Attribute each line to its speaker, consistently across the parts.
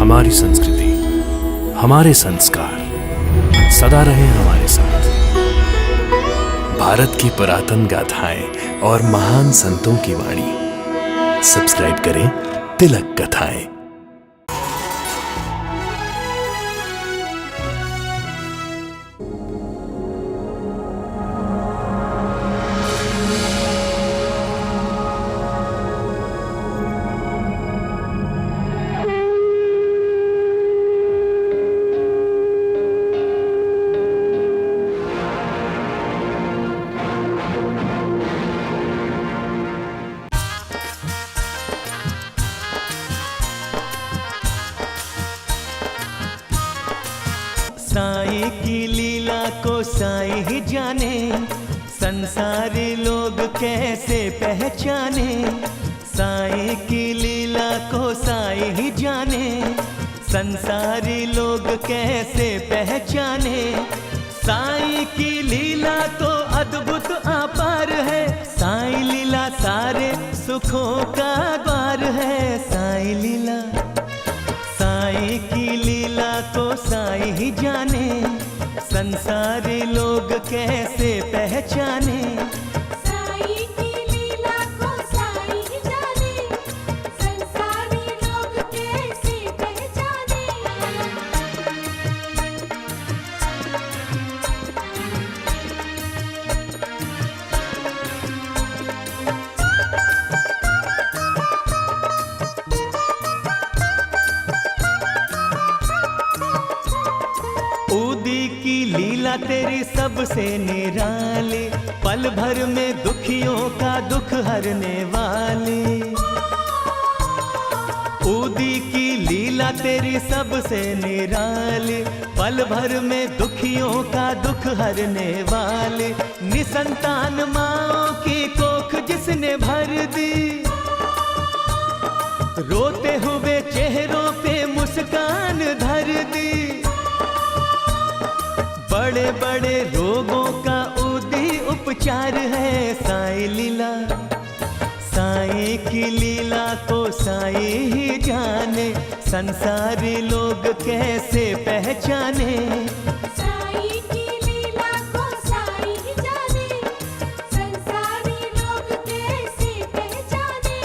Speaker 1: हमारी संस्कृति, हमारे संस्कार सदा रहे हमारे साथ। भारत की पुरातन गाथाएं और महान संतों की वाणी। सब्सक्राइब करें तिलक कथाएं।
Speaker 2: साईं की लीला को साईं ही जाने, संसारी लोग कैसे पहचाने। साईं की लीला को साईं ही जाने, संसारी लोग कैसे पहचाने। साईं की लीला तो अद्भुत अपार है, साईं लीला सारे सुखों का द्वार है। साईं लीला, साईं की लीला को साईं ही जाने, संसारी लोग कैसे पहचाने।
Speaker 3: साईं की लीला को साईं ही जाने, संसारी लोग कैसे पहचाने।
Speaker 2: ऊदी की लीला तेरी सबसे निराली, पल भर में दुखियों का दुख हरने वाली। ऊदी की लीला तेरी सबसे निराली, पल भर में दुखियों का दुख हरने वाली। निसंतान माँओं की कोख जिसने भर दी, रोते हुए चेहरों पे मुस्कान धर दी। बड़े बड़े रोगों का ऊदी उपचार है साईं लीला। साईं की लीला को साईं ही जाने, संसारी लोग कैसे पहचाने।
Speaker 3: साईं की लीला को साईं ही जाने, संसारी लोग कैसे पहचाने।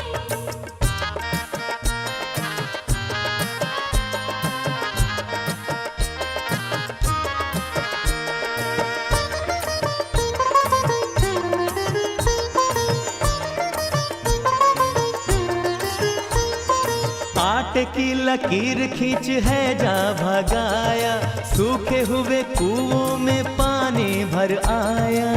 Speaker 2: आटे की लकीर खींच है जा भगाया, सूखे हुए कुओं में पानी भर आया।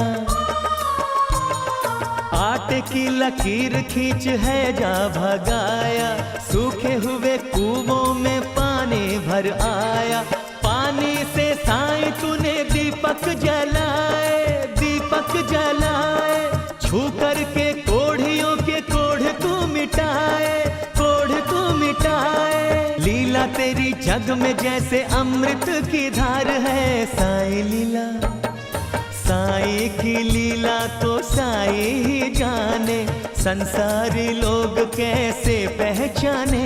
Speaker 2: आटे की लकीर खींच है जा भगाया, सूखे हुए कुओं में पानी भर आया। पानी से साईं तूने दीपक जलाए, दीपक जलाए। छू करके कोढ़ियों के कोढ़ तू मिटाए, कोढ़ तू मिटाए। लीला तेरी जग में जैसे अमृत की धार है साईं लीला। साईं की लीला को साईं ही जाने, संसारी लोग कैसे पहचाने।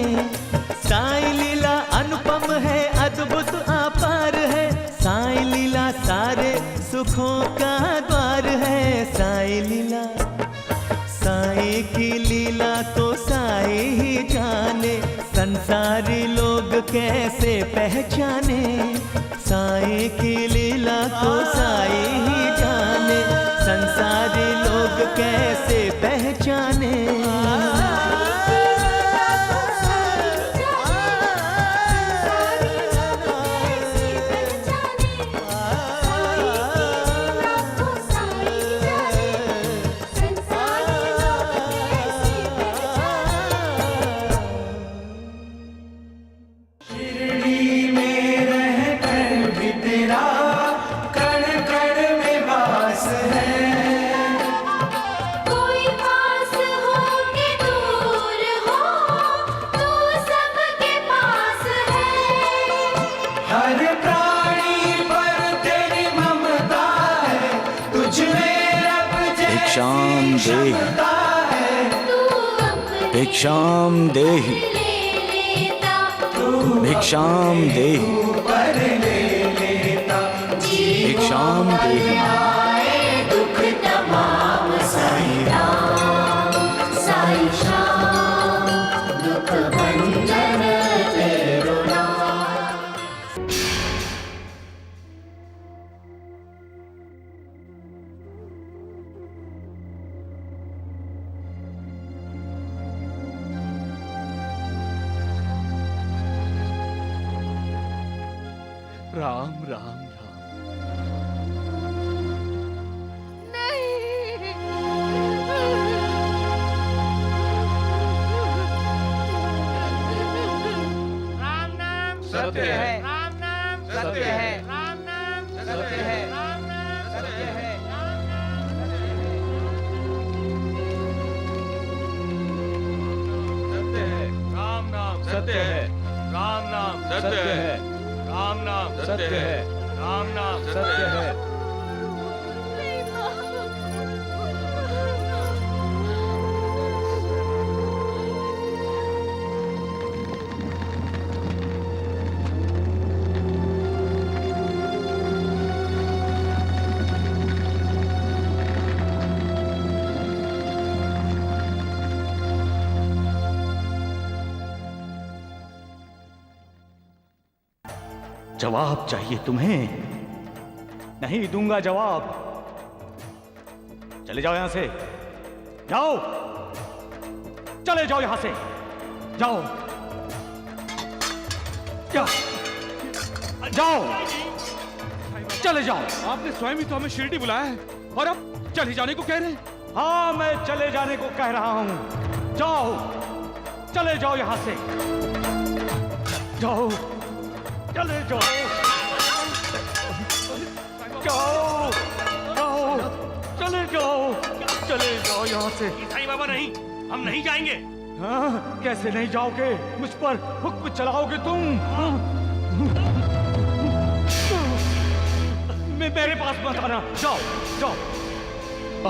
Speaker 2: साईं लीला अनुपम है, अद्भुत अपार है। साईं लीला सारे सुखों का द्वार है। साईं लीला, साईं की लीला को साईं ही जाने, संसारी लोग कैसे पहचाने। साईं की लीला को साईं ही जाने, संसारी लोग कैसे पहचाने।
Speaker 4: भिक्षाम देहि भिक्षाम देहि, भिक्षाम देहि।
Speaker 3: दुख तमाम साई राम, साई श्याम, दुख भंजन तेरो नाम।
Speaker 5: राम राम राम।
Speaker 6: राम नाम
Speaker 5: सत्य है,
Speaker 6: राम नाम
Speaker 5: सत्य है,
Speaker 6: राम नाम
Speaker 5: सत्य है,
Speaker 6: राम नाम
Speaker 5: सत्य है।
Speaker 6: राम नाम
Speaker 5: सत्य है,
Speaker 6: राम नाम
Speaker 5: सत्य है,
Speaker 6: राम नाम
Speaker 5: सत्य है,
Speaker 6: राम नाम
Speaker 5: सत्य है।
Speaker 4: जवाब चाहिए तुम्हें? नहीं दूंगा जवाब। चले जाओ यहां से, जाओ, चले जाओ यहां से, जाओ, जाओ, चले जाओ।
Speaker 5: आपने स्वयं ही तो हमें शिरडी बुलाया है और अब चले जाने को कह रहे हैं।
Speaker 4: हाँ, मैं चले जाने को कह रहा हूं। जाओ, चले जाओ यहां से, जाओ, चले जाओ, जाओ, जाओ, चले जाओ, चले जाओ यहाँ से।
Speaker 6: साईं बाबा नहीं, हम नहीं जाएंगे।
Speaker 4: हाँ, कैसे नहीं जाओगे? मुझ पर हुक्म चलाओगे तुम? मेरे पास मत आना, जाओ, जाओ।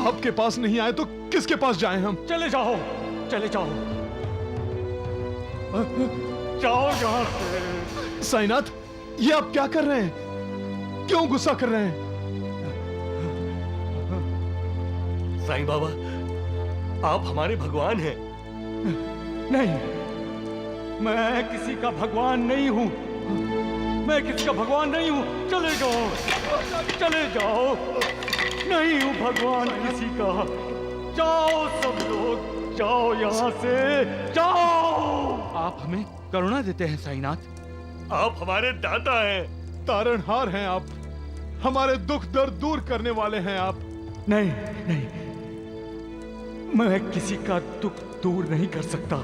Speaker 7: आपके पास नहीं आए तो किसके पास जाएं हम?
Speaker 4: चले जाओ, चले जाओ, जाओ यहाँ से।
Speaker 7: साईनाथ, ये आप क्या कर रहे हैं? क्यों गुस्सा कर रहे हैं?
Speaker 6: साईं बाबा, आप हमारे भगवान हैं।
Speaker 4: नहीं, मैं किसी का भगवान नहीं हूं, मैं किसी का भगवान नहीं हूं। चले जाओ, चले जाओ, नहीं हूं भगवान किसी का। जाओ सब लोग, जाओ यहाँ से, जाओ।
Speaker 5: आप हमें करुणा देते हैं साईनाथ।
Speaker 6: आप हमारे दाता हैं।
Speaker 7: तारणहार हैं आप, हमारे दुख दर्द दूर करने वाले हैं आप।
Speaker 4: नहीं, नहीं, मैं किसी का दुख दूर नहीं कर सकता,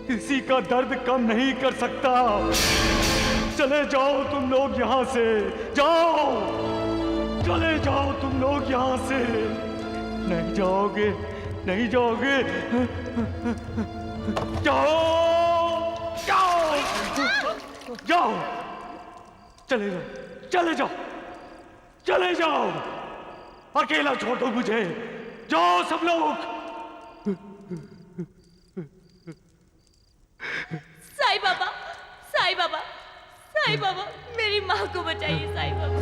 Speaker 4: किसी का दर्द कम नहीं कर सकता। चले जाओ तुम लोग यहाँ से, जाओ, चले जाओ तुम लोग यहाँ से। नहीं जाओगे, नहीं जाओगे, जाओ, जाओ, जाओ, चले जाओ, चले जाओ, चले जाओ, अकेला छोड़ दो मुझे। जाओ सब लोग।
Speaker 8: साईं बाबा, साईं बाबा, साईं बाबा, मेरी माँ को बचाइए साईं बाबा,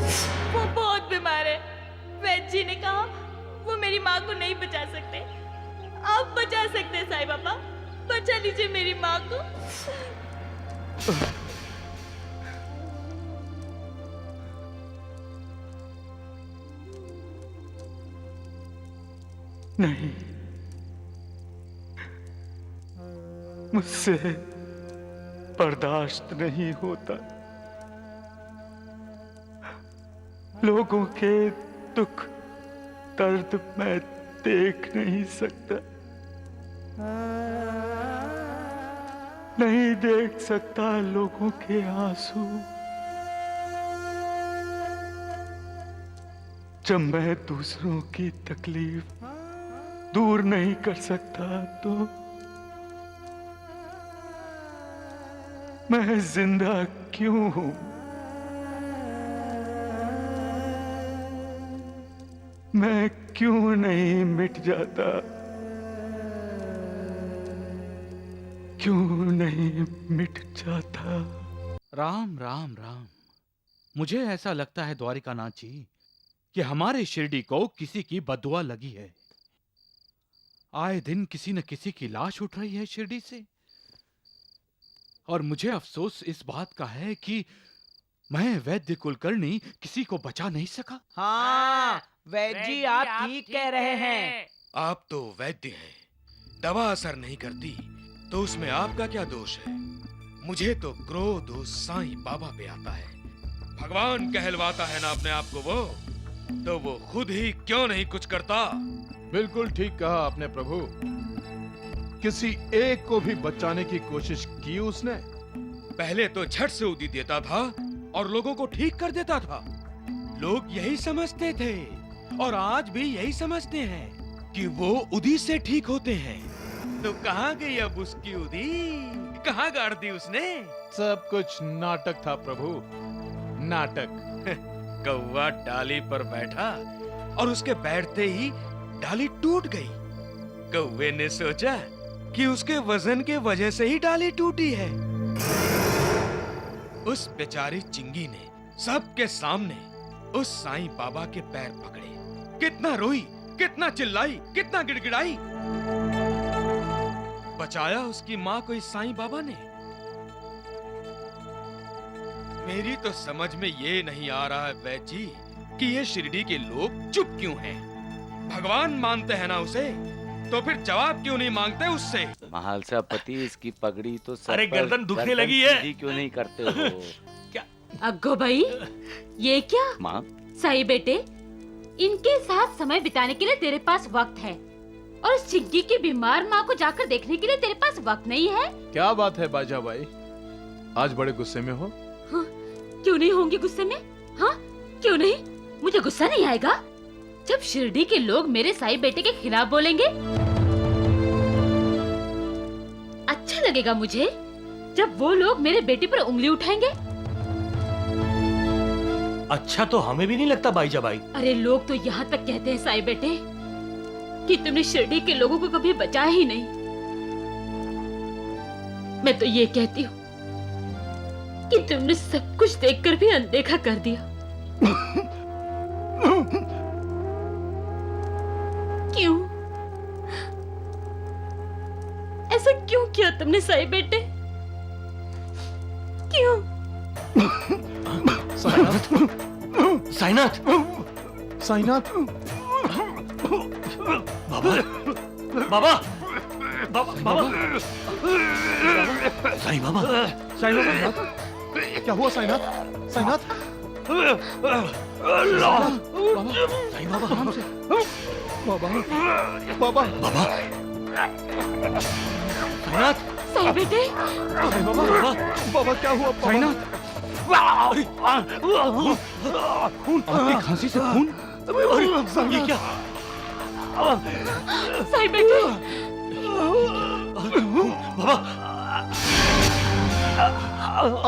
Speaker 8: वो बहुत बीमार है। वैद्य जी ने कहा वो मेरी माँ को नहीं बचा सकते, आप बचा सकते हैं साईं बाबा, बचा लीजिए मेरी माँ को।
Speaker 4: नहीं, मुझसे बर्दाश्त नहीं होता। लोगों के दुख दर्द मैं देख नहीं सकता, नहीं देख सकता लोगों के आंसू। जब मैं दूसरों की तकलीफ दूर नहीं कर सकता तो मैं जिंदा क्यों हूं? मैं क्यों नहीं मिट जाता? क्यों नहीं मिट जाता?
Speaker 5: राम राम राम। मुझे ऐसा लगता है द्वारिकानाथ जी कि हमारे शिरडी को किसी की बददुआ लगी है। आए दिन किसी न किसी की लाश उठ रही है शिरडी से, और मुझे अफसोस इस बात का है कि मैं वैद्य कुलकर्णी किसी को बचा नहीं सका।
Speaker 9: हाँ, वैद्य जी आप ठीक कह रहे हैं।
Speaker 10: आप तो वैद्य हैं, दवा असर नहीं करती तो उसमें आपका क्या दोष है? मुझे तो क्रोध उस साईं बाबा पे आता है। भगवान कहलवाता है ना अपने आप को वो, तो वो खुद ही क्यों नहीं कुछ करता?
Speaker 7: बिल्कुल ठीक कहा आपने प्रभु। किसी एक को भी बचाने की कोशिश की उसने?
Speaker 10: पहले तो झट से उदी देता था और लोगों को ठीक कर देता था। लोग यही समझते थे और आज भी यही समझते हैं कि वो उदी से ठीक होते हैं। तो कहाँ गई अब उसकी उदी? कहाँ गाड़ दी उसने?
Speaker 7: सब कुछ नाटक था प्रभु, नाटक।
Speaker 10: कौवा डाली पर बैठा और उसके बैठते ही डाली टूट गई। कौवे ने सोचा कि उसके वजन के वजह से ही डाली टूटी है। उस बेचारी चिंगी ने सबके सामने उस साईं बाबा के पैर पकड़े। कितना रोई, कितना चिल्लाई, कितना गिड़गिड़ाई। बचाया उसकी माँ को इस साईं बाबा ने। मेरी तो समझ में ये नहीं आ रहा है वैद्य जी कि ये शिरडी के लोग चुप क्यों हैं? भगवान मानते हैं ना उसे, तो फिर जवाब क्यों नहीं मांगते उससे?
Speaker 11: महालसापति, इसकी पगड़ी तो सर
Speaker 6: अरे
Speaker 11: पर
Speaker 6: गर्दन दुखने लगी है।
Speaker 11: सीधी क्यों नहीं करते हो?
Speaker 8: अग्गो भाई, ये क्या?
Speaker 11: माँ,
Speaker 8: सही बेटे, इनके साथ समय बिताने के लिए तेरे पास वक्त है, और उस चिंकी की बीमार माँ को जाकर देखने के लिए तेरे पास वक्त नहीं है।
Speaker 7: क्या बात है बाजा भाई, आज बड़े गुस्से में हो?
Speaker 8: हाँ, क्यों नहीं होंगे गुस्से में? हाँ, क्यों नहीं? मुझे गुस्सा नहीं आएगा जब शिरडी के लोग मेरे साई बेटे के खिलाफ बोलेंगे। अच्छा लगेगा मुझे जब वो लोग मेरे बेटे पर उंगली उठाएंगे।
Speaker 6: अच्छा तो हमें भी नहीं लगता बाईजा भाई।
Speaker 8: अरे लोग तो यहाँ तक कहते हैं साई बेटे कि तुमने शिरडी के लोगों को कभी बचाया ही नहीं। मैं तो ये कहती हूँ कि तुमने सब कुछ देखकर भी अनदेखा कर दिया। क्यों? ऐसा क्यों किया तुमने साई बेटे? क्यों?
Speaker 7: साईनाथ,
Speaker 6: साईनाथ,
Speaker 7: साईनाथ,
Speaker 6: बाबा, बाबा, बाबा, बाबा, साईं बाबा,
Speaker 7: साईनाथ, क्या हुआ साईनाथ? साईनाथ,
Speaker 6: साईं बाबा,
Speaker 7: बाबा, बाबा,
Speaker 6: बाबा, साईनाथ,
Speaker 8: साई बेटे,
Speaker 7: साईं बाबा, बाबा क्या हुआ?
Speaker 5: साईनाथ, आपकी खांसी से खून।
Speaker 6: ये क्या?
Speaker 8: साई बेटे,
Speaker 6: बाबा,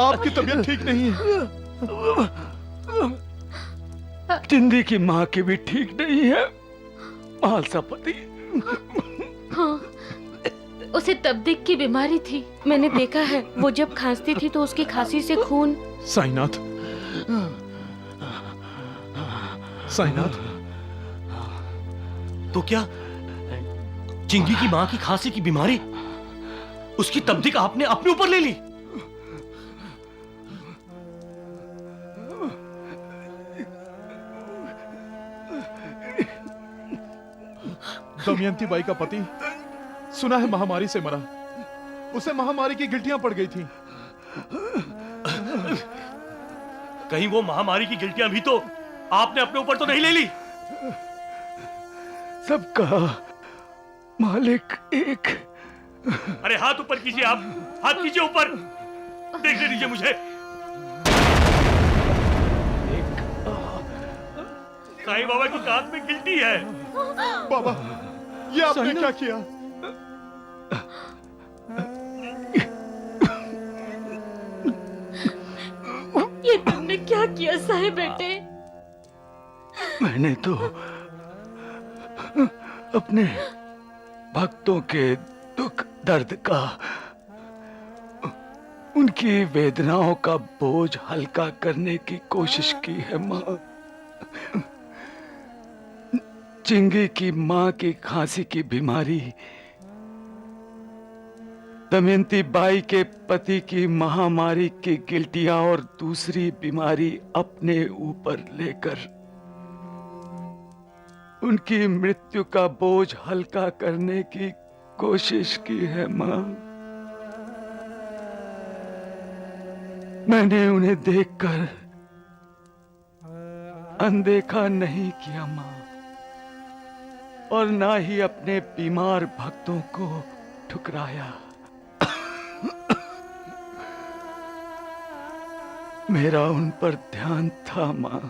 Speaker 7: आपकी तबीयत ठीक नहीं है।
Speaker 4: जिंदी की माँ की भी ठीक नहीं है महालसापति।
Speaker 8: हाँ, उसे तबदीक की बीमारी थी।
Speaker 12: मैंने देखा है, वो जब खांसती थी तो उसकी खांसी से खून।
Speaker 7: साईनाथ, साईनाथ,
Speaker 6: तो क्या चिंगी की माँ की खांसी की बीमारी, उसकी तबदीक आपने अपने ऊपर ले ली?
Speaker 7: दमयंती बाई का पति सुना है महामारी से मरा। उसे महामारी की गिल्टियां पड़ गई थी।
Speaker 6: कहीं वो महामारी की गिल्टियां भी तो आपने अपने ऊपर तो नहीं ले ली?
Speaker 4: सबका मालिक एक।
Speaker 6: अरे हाथ ऊपर कीजिए, आप हाथ कीजिए ऊपर, देखने दीजिए मुझे। साईं बाबा की हाथ में गिल्टी है।
Speaker 7: बाबा, ये आपने क्या किया?
Speaker 8: ये तुमने क्या किया साई बेटे?
Speaker 4: मैंने तो अपने भक्तों के दुख दर्द का
Speaker 13: उनकी वेदनाओं का बोझ हल्का करने की कोशिश की है माँ। चिंगी की माँ की खांसी की बीमारी, दमयंती बाई के पति की महामारी की गिल्टियां और दूसरी बीमारी अपने ऊपर लेकर उनकी मृत्यु का बोझ हल्का करने की कोशिश की है माँ। मैंने उन्हें देखकर अनदेखा नहीं किया माँ, और ना ही अपने बीमार भक्तों को ठुकराया। मेरा उन पर ध्यान था माँ,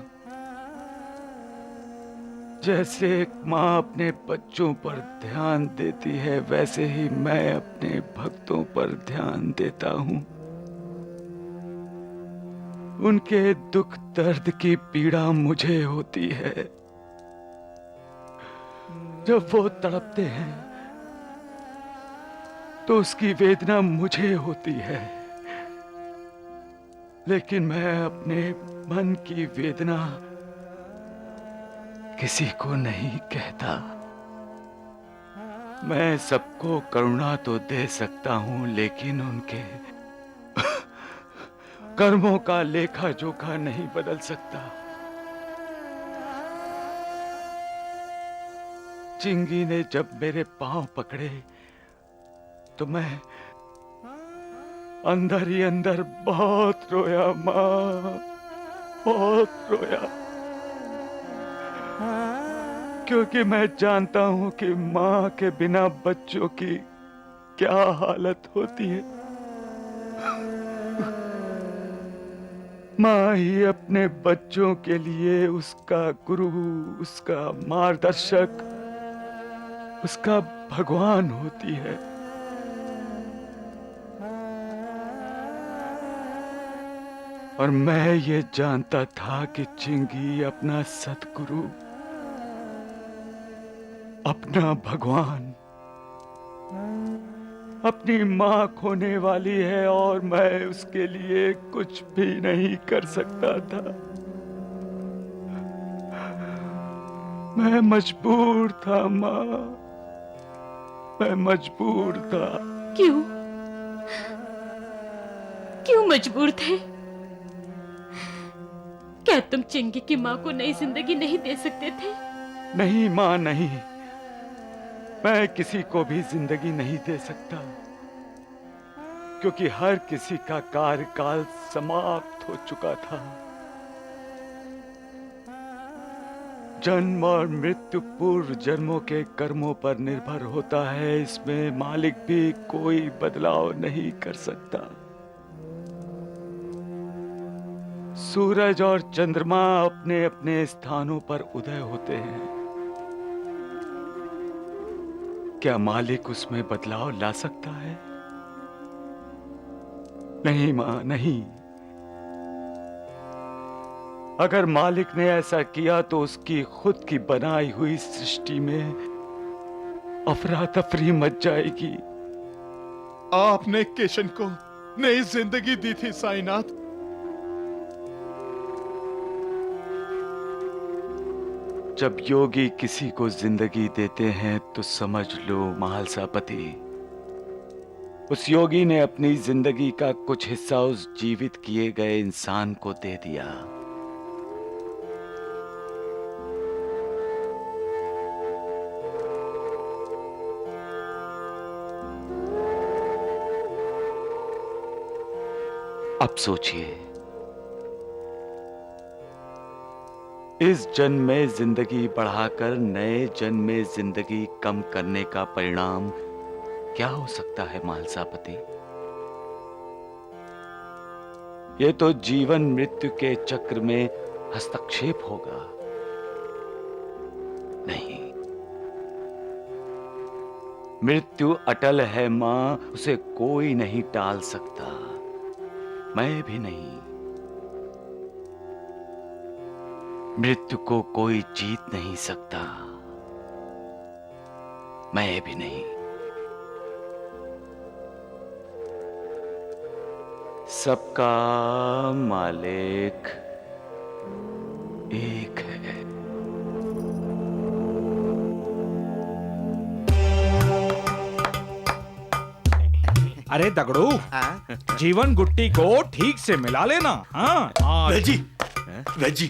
Speaker 13: जैसे एक माँ अपने बच्चों पर ध्यान देती है, वैसे ही मैं अपने भक्तों पर ध्यान देता हूँ। उनके दुख दर्द की पीड़ा मुझे होती है। जब वो तड़पते हैं तो उसकी वेदना मुझे होती है, लेकिन मैं अपने मन की वेदना किसी को नहीं कहता। मैं सबको करुणा तो दे सकता हूं, लेकिन उनके कर्मों का लेखा जोखा नहीं बदल सकता। चिंगी ने जब मेरे पांव पकड़े तो मैं अंदर ही अंदर बहुत रोया माँ, बहुत रोया, क्योंकि मैं जानता हूं कि माँ के बिना बच्चों की क्या हालत होती है। माँ ही अपने बच्चों के लिए उसका गुरु, उसका मार्गदर्शक, उसका भगवान होती है। और मैं ये जानता था कि चिंगी अपना सतगुरु, अपना भगवान, अपनी मां खोने वाली है, और मैं उसके लिए कुछ भी नहीं कर सकता था। मैं मजबूर था मां, मैं मजबूर था।
Speaker 12: क्यों? क्यों मजबूर थे? क्या तुम चिंगी की माँ को नई जिंदगी नहीं दे सकते थे?
Speaker 13: नहीं मां, नहीं, मैं किसी को भी जिंदगी नहीं दे सकता, क्योंकि हर किसी का कार्यकाल समाप्त हो चुका था। जन्म और मृत्यु पूर्व जन्मों के कर्मों पर निर्भर होता है, इसमें मालिक भी कोई बदलाव नहीं कर सकता। सूरज और चंद्रमा अपने अपने स्थानों पर उदय होते हैं। क्या मालिक उसमें बदलाव ला सकता है? नहीं मां, नहीं। अगर मालिक ने ऐसा किया तो उसकी खुद की बनाई हुई सृष्टि में अफरा तफरी मच जाएगी।
Speaker 7: आपने किशन को नई जिंदगी दी थी साईनाथ।
Speaker 13: जब योगी किसी को जिंदगी देते हैं तो समझ लो महालसापति, उस योगी ने अपनी जिंदगी का कुछ हिस्सा उस जीवित किए गए इंसान को दे दिया। अब सोचिए, इस जन्म में जिंदगी बढ़ाकर नए जन्म में जिंदगी कम करने का परिणाम क्या हो सकता है महालसापति? यह तो जीवन मृत्यु के चक्र में हस्तक्षेप होगा। नहीं, मृत्यु अटल है मां, उसे कोई नहीं टाल सकता, मैं भी नहीं। मृत्यु को कोई जीत नहीं सकता, मैं भी नहीं। सबका मालिक एक है।
Speaker 5: अरे दगड़ू, जीवन गुट्टी को ठीक से मिला लेना। हाँ
Speaker 6: वैद जी,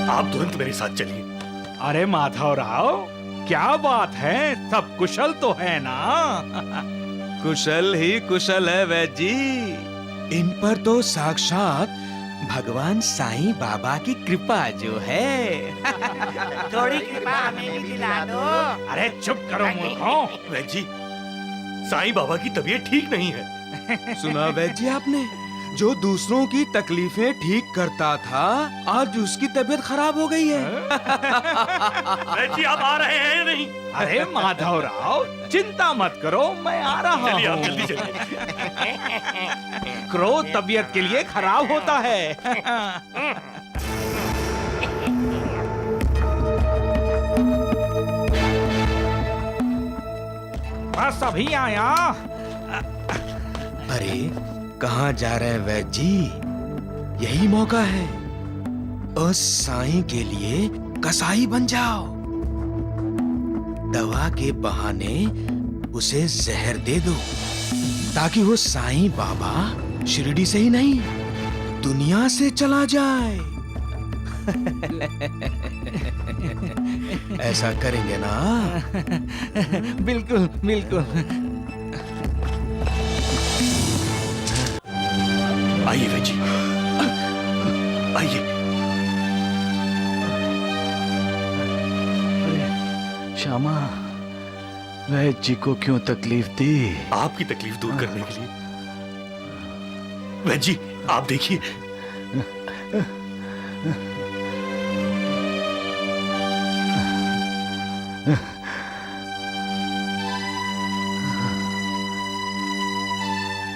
Speaker 6: आप तुरंत मेरे साथ चलिए।
Speaker 5: अरे माधवराव, क्या बात है, सब कुशल तो है ना?
Speaker 2: कुशल ही कुशल है वैद जी। इन पर तो साक्षात भगवान साईं बाबा की कृपा जो है।
Speaker 9: थोड़ी कृपा हमें भी दिला दो।
Speaker 5: अरे चुप करो मूर्खों।
Speaker 6: वैद जी, साईं बाबा की तबीयत ठीक नहीं है।
Speaker 2: सुना वैद जी आपने, जो दूसरों की तकलीफें ठीक करता था, आज उसकी तबीयत खराब हो गई है।
Speaker 6: वैद जी, आप आ रहे हैं या नहीं?
Speaker 5: अरे माधवराव, चिंता मत करो, मैं आ रहा हूँ।
Speaker 6: चलिए, आप जल्दी चलिए।
Speaker 5: क्रोध तबीयत के लिए खराब होता है। बस अभी आया।
Speaker 2: अरे कहाँ जा रहे हैं वैद जी? यही मौका है। उस साईं के लिए कसाई बन जाओ। दवा के बहाने उसे जहर दे दो, ताकि वो साईं बाबा शिरडी से ही नहीं, दुनिया से चला जाए। ऐसा करेंगे ना?
Speaker 5: बिल्कुल बिल्कुल।
Speaker 6: आइए वैद जी, आइए।
Speaker 13: श्यामा, वैद जी को क्यों तकलीफ दी?
Speaker 6: आपकी तकलीफ दूर करने के लिए। वैद जी, आप देखिए।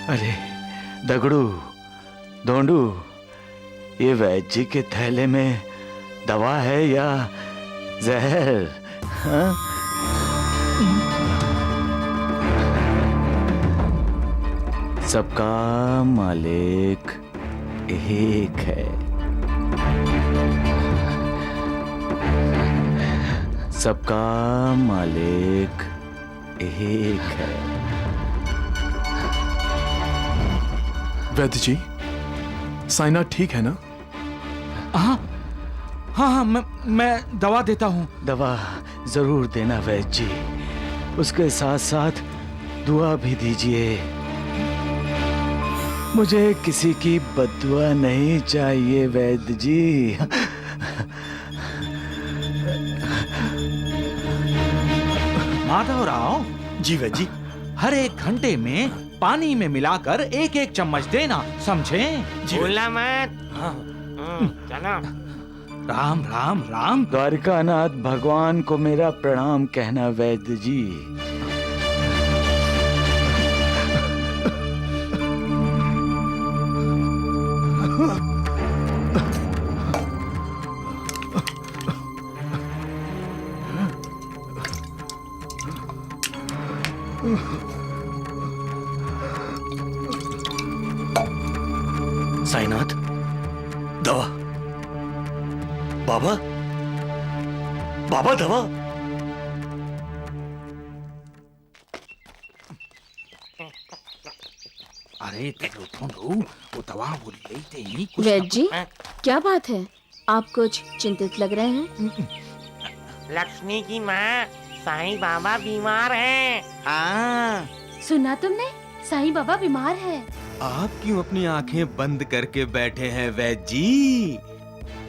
Speaker 13: अरे दगड़ू, धोंडू, ये वैद जी के थैले में दवा है या जहर? हाँ? सबका मालिक एक है। सबका मालिक एक है।
Speaker 7: वैद्य जी, साइना ठीक है ना?
Speaker 5: हाँ हाँ हाँ, मैं दवा देता हूँ।
Speaker 13: दवा जरूर देना वैद्य जी, उसके साथ साथ दुआ भी दीजिए। मुझे किसी की बद्दुआ नहीं चाहिए वैद्य जी।
Speaker 5: माधवराव
Speaker 6: जी वैद्य जी,
Speaker 5: हर एक घंटे में पानी में मिलाकर एक एक चम्मच देना, समझे?
Speaker 9: भूलना मत। चलो।
Speaker 5: राम राम राम।
Speaker 13: द्वारिकानाथ भगवान को मेरा प्रणाम कहना वैद्य जी।
Speaker 6: साईनाथ, दवा। बाबा, बाबा दवा।
Speaker 5: अरे वो दवा वो लेते ही
Speaker 12: वैद्य जी, क्या बात है? आप कुछ चिंतित लग रहे हैं।
Speaker 9: लक्ष्मी की माँ साईं बाबा बीमार हैं। हाँ।
Speaker 12: सुना तुमने? साईं बाबा बीमार है।
Speaker 2: आप क्यों अपनी आंखें बंद करके बैठे हैं वैद्य जी?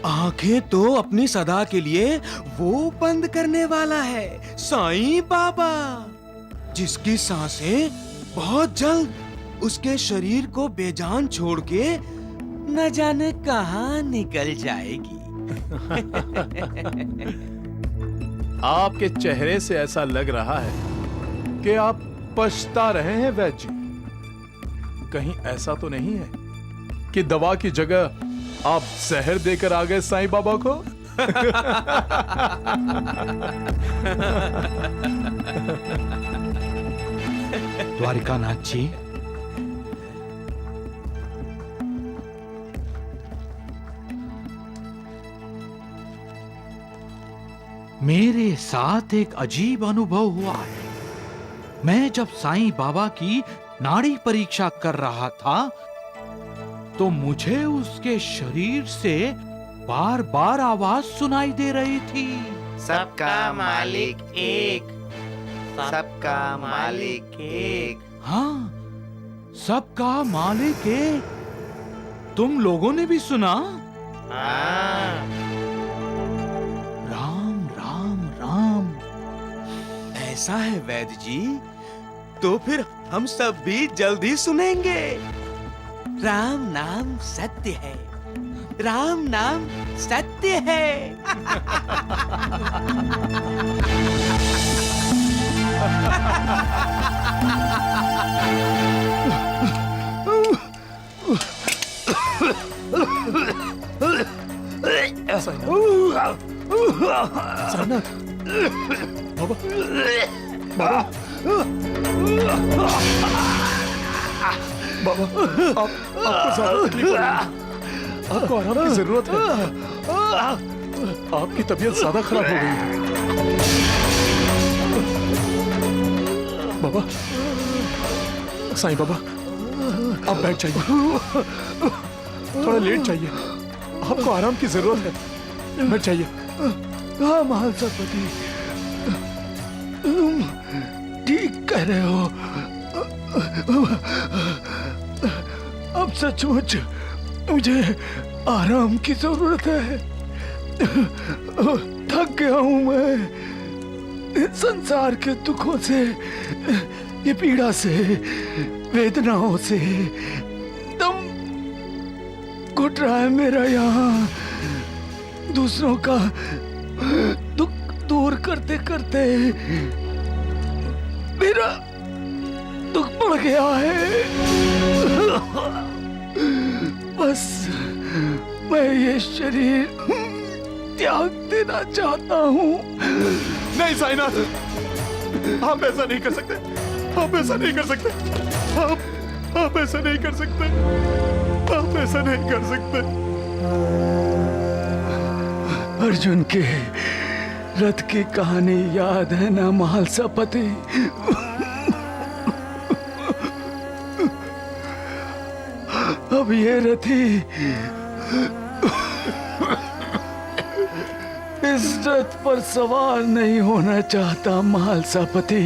Speaker 2: आंखें तो अपनी सदा के लिए वो बंद करने वाला है, साईं बाबा, जिसकी सांसें बहुत जल्द उसके शरीर को बेजान छोड़ के न जाने कहां निकल जाएगी।
Speaker 7: आपके चेहरे से ऐसा लग रहा है कि आप पछता रहे हैं वैद्य जी। कहीं ऐसा तो नहीं है कि दवा की जगह आप जहर देकर आ गए साईं बाबा को?
Speaker 5: द्वारिकानाथ जी, मेरे साथ एक अजीब अनुभव हुआ है। मैं जब साईं बाबा की नाड़ी परीक्षा कर रहा था तो मुझे उसके शरीर से बार बार आवाज सुनाई दे रही थी।
Speaker 9: सबका मालिक एक, सबका मालिक एक।
Speaker 5: हाँ, सबका मालिक एक। तुम लोगों ने भी सुना?
Speaker 9: हाँ।
Speaker 5: राम राम राम।
Speaker 2: ऐसा है वैद्य जी, तो फिर हम सब भी जल्दी सुनेंगे। राम नाम सत्य है, राम नाम सत्य है।
Speaker 7: साईनाथ, बाबा, बाबा, आपको ज्यादा तकलीफ हो रही है। आपको आराम की जरूरत है। आपकी तबीयत ज्यादा खराब हो गई है। बाबा, साईं बाबा, आप बैठ जाइए। थोड़ा लेट जाइए, आपको आराम की जरूरत है। बैठ जाइए।
Speaker 14: हाँ महालसापति, तुम ठीक कह रहे हो। अब सचमुच मुझे आराम की जरूरत है। थक गया हूं मैं संसार के दुखों से, ये पीड़ा से, वेदनाओं से। दम घुट रहा है मेरा यहाँ। दूसरों का दुख दूर करते करते मेरा दुख बढ़ गया है। बस मैं ये शरीर त्याग देना चाहता हूँ।
Speaker 7: नहीं साईनाथ, आप ऐसा नहीं कर सकते। आप ऐसा नहीं कर सकते। आप ऐसा नहीं कर सकते। आप ऐसा नहीं कर सकते।
Speaker 14: अर्जुन के रथ की कहानी याद है ना महालसापति? अब ये रथी इस रथ पर सवार नहीं होना चाहता महालसापति।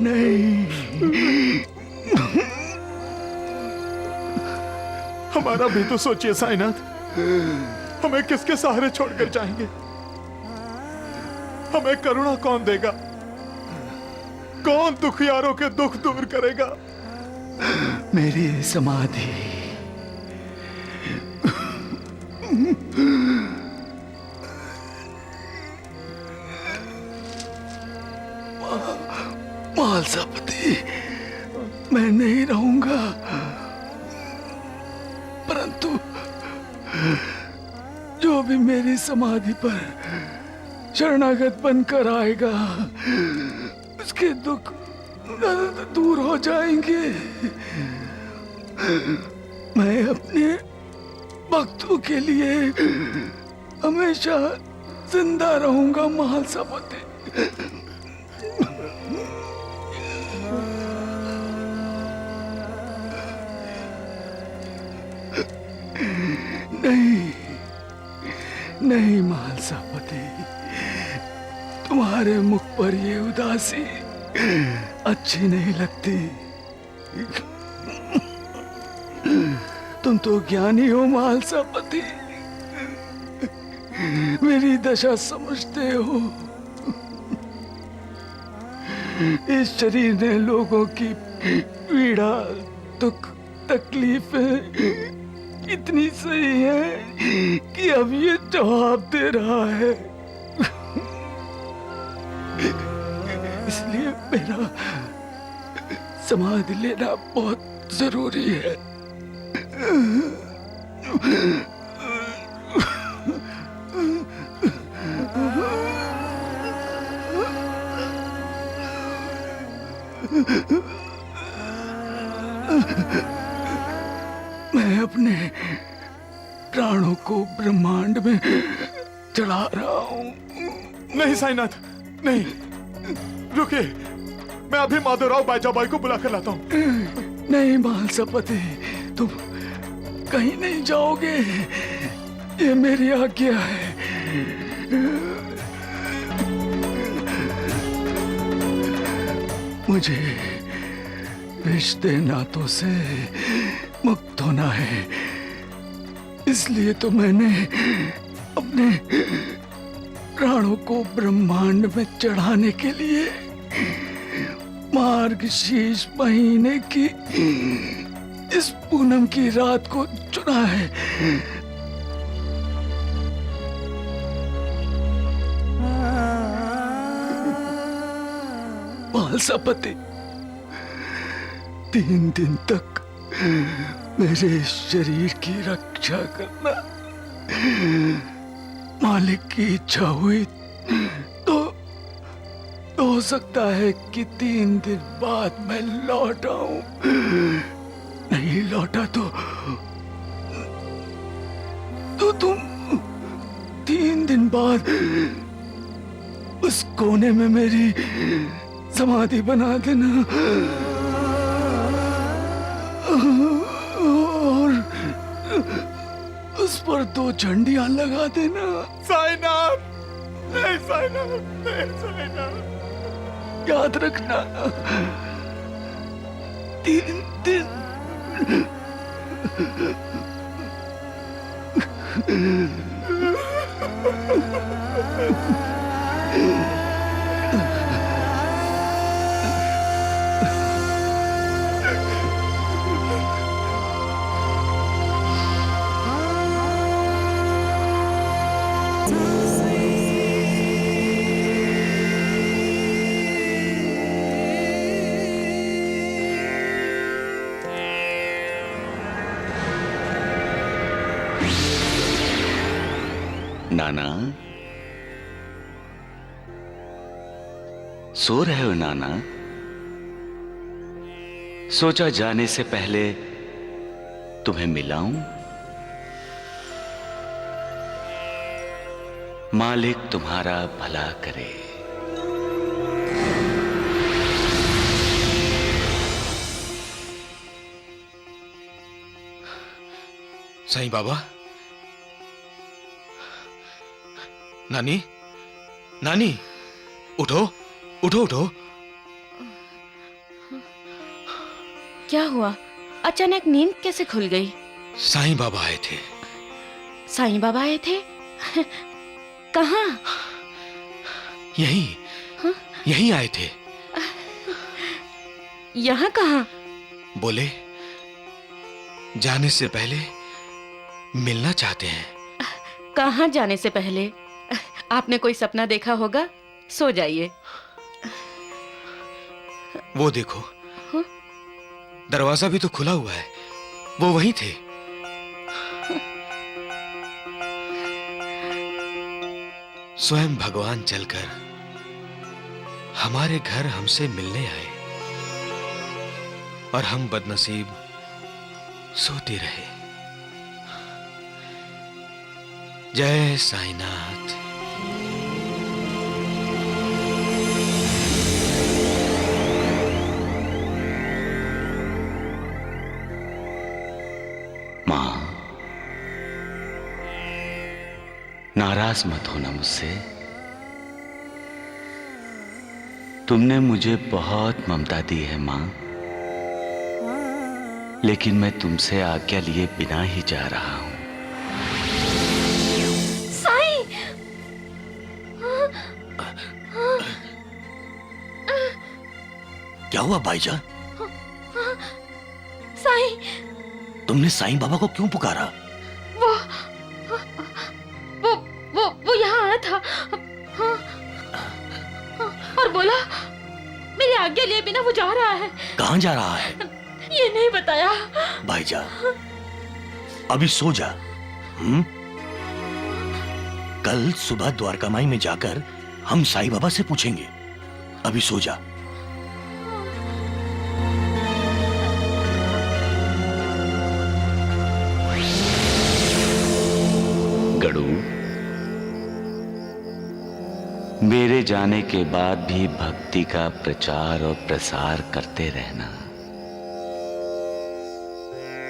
Speaker 14: नहीं।
Speaker 7: हमारा भी तो सोचिए साईनाथ, हमें किसके सहारे छोड़कर जाएंगे? हमें करुणा कौन देगा? कौन दुखियारों के दुख दूर करेगा?
Speaker 14: मेरी समाधि। महालसापति, मैं नहीं रहूंगा, परंतु जो भी मेरी समाधि पर शरणागत बनकर आएगा उसके दुख दूर हो जाएंगे। मैं अपने भक्तों के लिए हमेशा जिंदा रहूंगा महालसापति। नहीं नहीं महालसापति, तुम्हारे मुख पर ये उदासी अच्छी नहीं लगती। तुम तो ज्ञानी हो महालसापति, मेरी दशा समझते हो। इस शरीर ने लोगों की पीड़ा, दुख, तकलीफें इतनी सही है कि अब ये जवाब दे रहा है। इसलिए मेरा समाधि लेना बहुत जरूरी है। मैं अपने प्राणों को ब्रह्मांड में चढ़ा रहा हूं।
Speaker 7: नहीं साईनाथ, नहीं, रुकिए, मैं अभी माधवराव बाईजाबाई को बुला कर लाता हूँ।
Speaker 14: नहीं महालसापति, तुम कहीं नहीं जाओगे, ये मेरी आज्ञा है। मुझे रिश्ते नातों से मुक्त होना है, इसलिए तो मैंने अपने प्राणों को ब्रह्मांड में चढ़ाने के लिए मार्गशीर्ष महीने की इस पूनम की रात को चुना है। महालसापति, 3 दिन तक मेरे शरीर की रक्षा करना। मालिक की इच्छा हुई तो हो सकता है कि 3 दिन बाद मैं लौट आऊं। नहीं लौटा तो तुम 3 दिन बाद उस कोने में मेरी समाधि बना देना और उस पर 2 झंडियां लगा देना।
Speaker 7: साईनाथ, नहीं साईनाथ, नहीं साईनाथ,
Speaker 14: याद रखना, 3 दिन।
Speaker 13: नाना, सो रहे हो नाना? सोचा जाने से पहले तुम्हें मिलाऊं। मालिक तुम्हारा भला करे।
Speaker 10: साईं बाबा, नानी, नानी, उठो, उठो, उठो।
Speaker 12: क्या हुआ? अचानक नींद कैसे खुल गई?
Speaker 10: साईं बाबा आए थे।
Speaker 12: साईं बाबा आए थे? कहाँ?
Speaker 10: यहीं, यहीं आए थे।
Speaker 12: यहाँ कहाँ?
Speaker 10: बोले जाने से पहले मिलना चाहते हैं।
Speaker 12: कहाँ जाने से पहले? आपने कोई सपना देखा होगा, सो जाइए।
Speaker 10: वो देखो, दरवाजा भी तो खुला हुआ है, वो वहीं थे। स्वयं भगवान चलकर हमारे घर हमसे मिलने आए और हम बदनसीब सोते रहे। जय साईनाथ।
Speaker 13: मां, नाराज मत होना मुझसे। तुमने मुझे बहुत ममता दी है मां, लेकिन मैं तुमसे आज्ञा लिए बिना ही जा रहा हूं।
Speaker 6: क्या हुआ भाईजान?
Speaker 12: साईं,
Speaker 6: तुमने साईं बाबा को क्यों पुकारा?
Speaker 12: वो यहाँ आया था और बोला मेरी आज्ञा लिए बिना वो जा रहा है।
Speaker 6: कहाँ जा रहा है?
Speaker 12: ये नहीं बताया।
Speaker 6: भाईजान, अभी सो जा। कल सुबह द्वारका माई में जाकर हम साईं बाबा से पूछेंगे। अभी सो जा।
Speaker 13: जाने के बाद भी भक्ति का प्रचार और प्रसार करते रहना।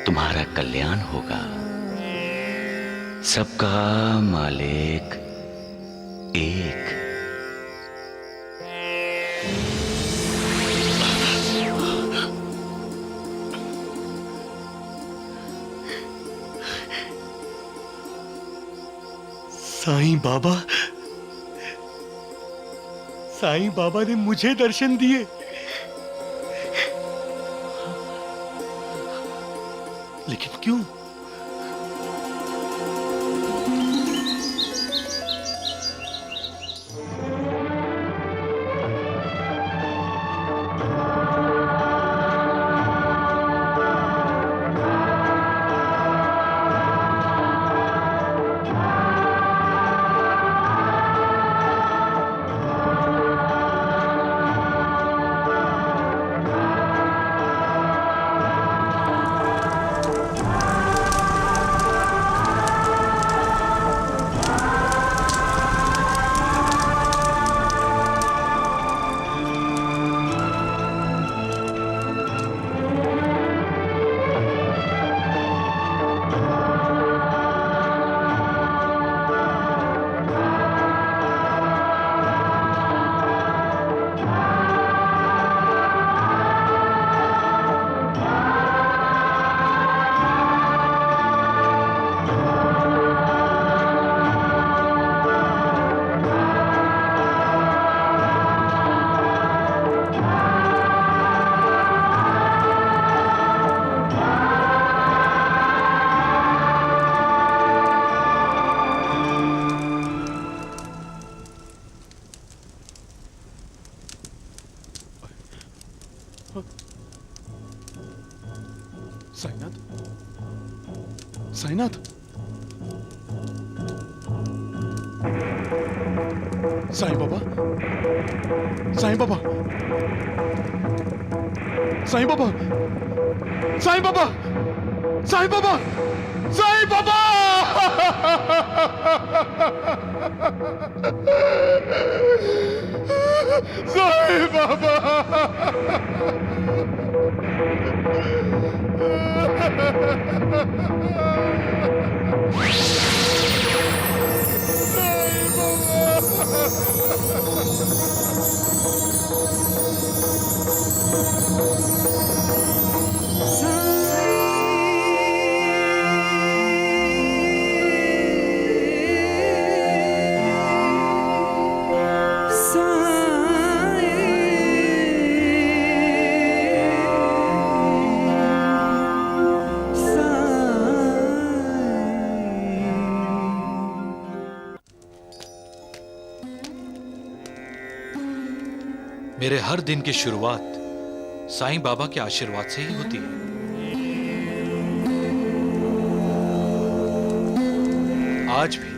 Speaker 13: तुम्हारा कल्याण होगा। सबका मालिक एक।
Speaker 6: साईं बाबा, साईं बाबा ने मुझे दर्शन दिए। लेकिन क्यों?
Speaker 7: साईनाथ, साईनाथ, साईं बाबा, साईं बाबा, साईं बाबा, साईं बाबा, साईं बाबा, साईं बाबा। साईं बाबा,
Speaker 5: मेरे हर दिन की शुरुआत साईं बाबा के आशीर्वाद से ही होती है। आज भी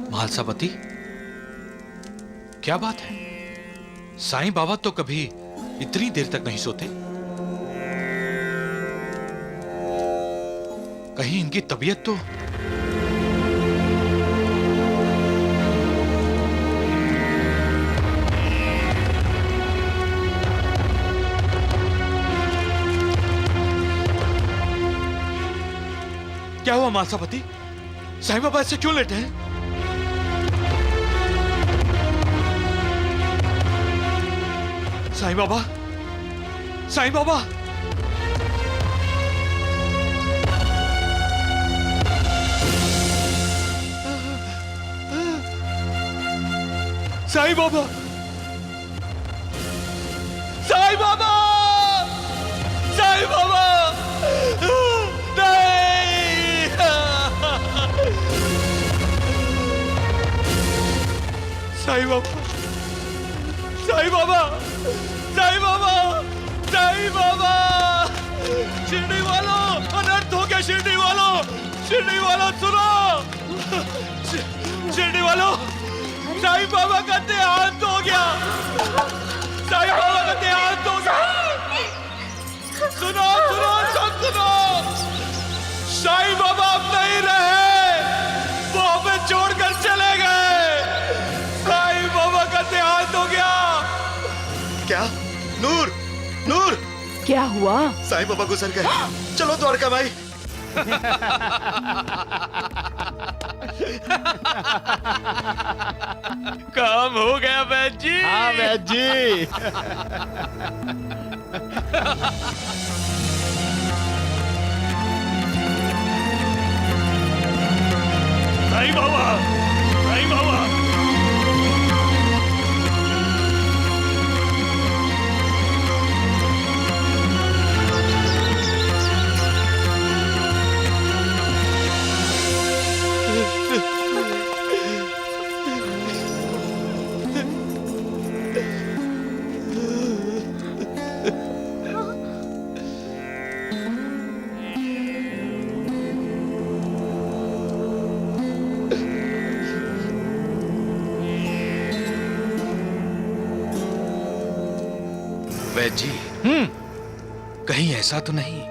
Speaker 5: महालसापति, क्या बात है? साईं बाबा तो कभी इतनी देर तक नहीं सोते। कहीं इनकी तबीयत तो क्या हुआ महालसापति? साईं बाबा ऐसे क्यों लेटे हैं? साईं बाबा, साईं बाबा, साईं बाबा, साईं बाबा, साईं बाबा, नहीं! साईं बाबा, साईं बाबा, साईं बाबा, साईं बाबा, शिरडी वालों, अनर्थ हो गया शिरडी वालों, शिरडी वालों सुनो, शिरडी वालों, साईं बाबा का देहांत हो गया, साईं बाबा का देहांत हो गया।
Speaker 15: नूर,
Speaker 12: क्या हुआ?
Speaker 15: साईं बाबा गुजर गए। चलो द्वारका माई।
Speaker 10: काम हो गया वैद्य जी।
Speaker 16: हाँ वैद्य जी।
Speaker 6: साईं बाबा, साईं बाबा।
Speaker 10: वैद्य जी, कहीं ऐसा तो नहीं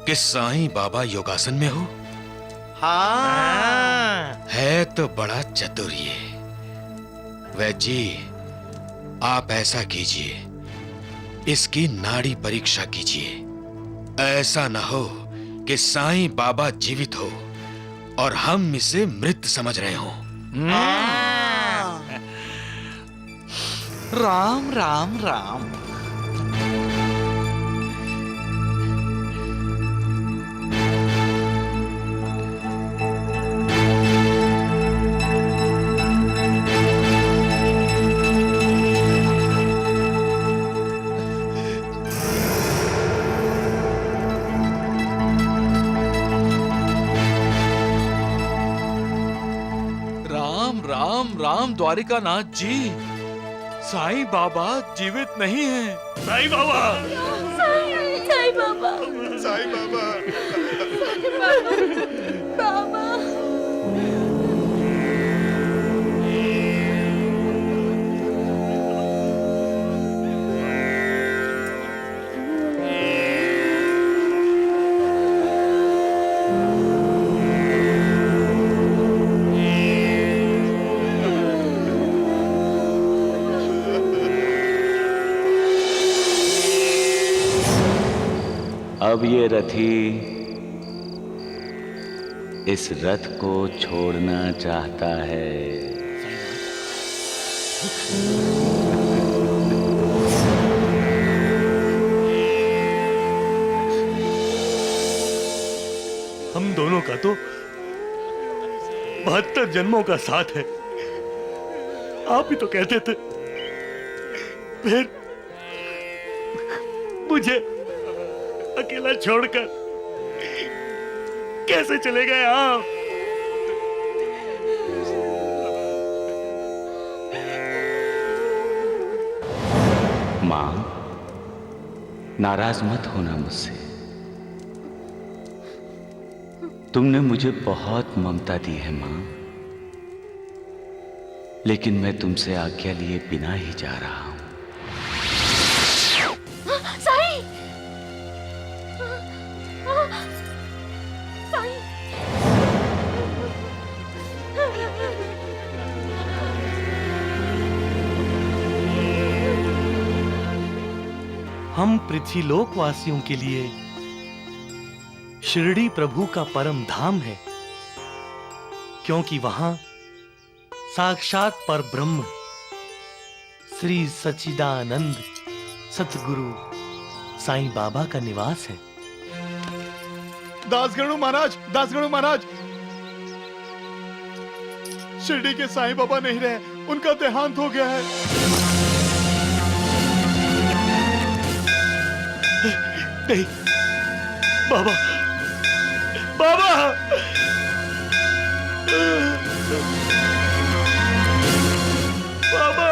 Speaker 10: कि साईं बाबा योगासन में हो?
Speaker 16: हाँ।
Speaker 10: है तो बड़ा चतुर ये। वैद्य जी, आप ऐसा कीजिए, इसकी नाड़ी परीक्षा कीजिए। ऐसा न हो कि साईं बाबा जीवित हो और हम इसे मृत समझ रहे हो।
Speaker 5: राम राम राम।
Speaker 7: राम द्वारिकानाथ जी, साईं बाबा जीवित नहीं हैं।
Speaker 6: साईं बाबा,
Speaker 8: साईं बाबा,
Speaker 15: साईं बाबा,
Speaker 8: बाबा।
Speaker 13: अब ये रथी इस रथ को छोड़ना चाहता है।
Speaker 6: हम दोनों का तो 72 जन्मों का साथ है। आप ही तो कहते थे। फिर मुझे अकेला छोड़कर कैसे चले गए आप?
Speaker 13: मां, नाराज मत होना मुझसे। तुमने मुझे बहुत ममता दी है मां, लेकिन मैं तुमसे आज्ञा लिए बिना ही जा रहा हूं।
Speaker 8: साईं! साईं!
Speaker 6: हम पृथ्वीलोक वासियों के लिए शिरडी प्रभु का परम धाम है, क्योंकि वहां साक्षात पर ब्रह्म श्री सच्चिदानंद सतगुरु साईं बाबा का निवास है।
Speaker 7: दासगणु महाराज, दासगणु महाराज, शिरडी के साईं बाबा नहीं रहे, उनका देहांत हो गया है।
Speaker 6: नहीं, बाबा, बाबा, बाबा!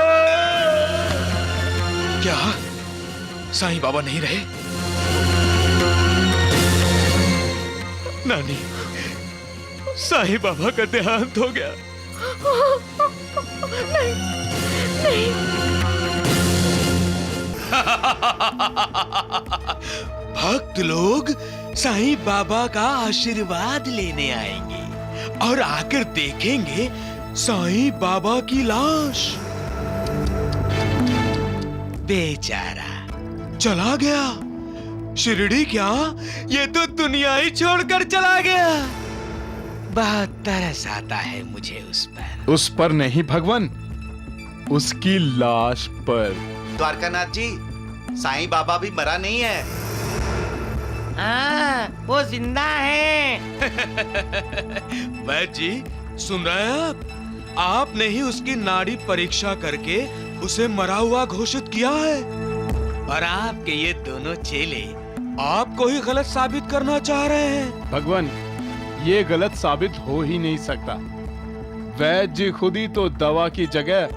Speaker 10: क्या साईं बाबा नहीं रहे? नानी, साईं बाबा का देहांत हो गया।
Speaker 8: नहीं, नहीं।
Speaker 10: भक्त लोग साईं बाबा का आशीर्वाद लेने आएंगे और आकर देखेंगे साईं बाबा की लाश। बेचारा चला गया। शिरडी क्या, ये तो दुनिया ही छोड़कर चला गया। बहुत तरस आता है मुझे उस पर।
Speaker 7: उस पर नहीं भगवान, उसकी लाश पर।
Speaker 15: द्वारकानाथ जी, साईं बाबा भी मरा नहीं है।
Speaker 9: हाँ, वो जिंदा है।
Speaker 10: वैद्य जी, सुन रहे हैं आप? आपने ही उसकी नाड़ी परीक्षा करके उसे मरा हुआ घोषित किया है। और आपके ये दोनों चेले आपको ही गलत साबित करना चाह रहे हैं।
Speaker 7: भगवान, ये गलत साबित हो ही नहीं सकता। वैद्य जी खुद ही तो दवा की जगह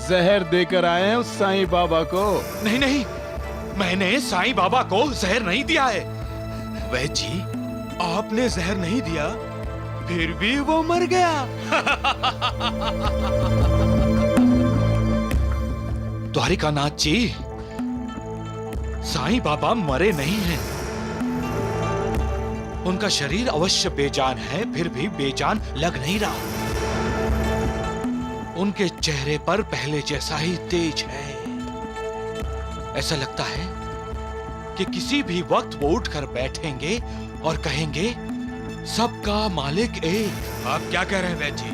Speaker 7: जहर देकर आए हैं उस साईं बाबा को।
Speaker 10: नहीं नहीं, मैंने साईं बाबा को जहर नहीं दिया है। वैद्य जी, आपने जहर नहीं दिया, फिर भी वो मर गया। द्वारिकानाथ जी, साईं बाबा मरे नहीं हैं। उनका शरीर अवश्य बेजान है, फिर भी बेजान लग नहीं रहा। उनके चेहरे पर पहले जैसा ही तेज है। ऐसा लगता है कि किसी भी वक्त वो उठकर बैठेंगे और कहेंगे, सबका मालिक एक। आप क्या कह रहे हैं वैद्य जी?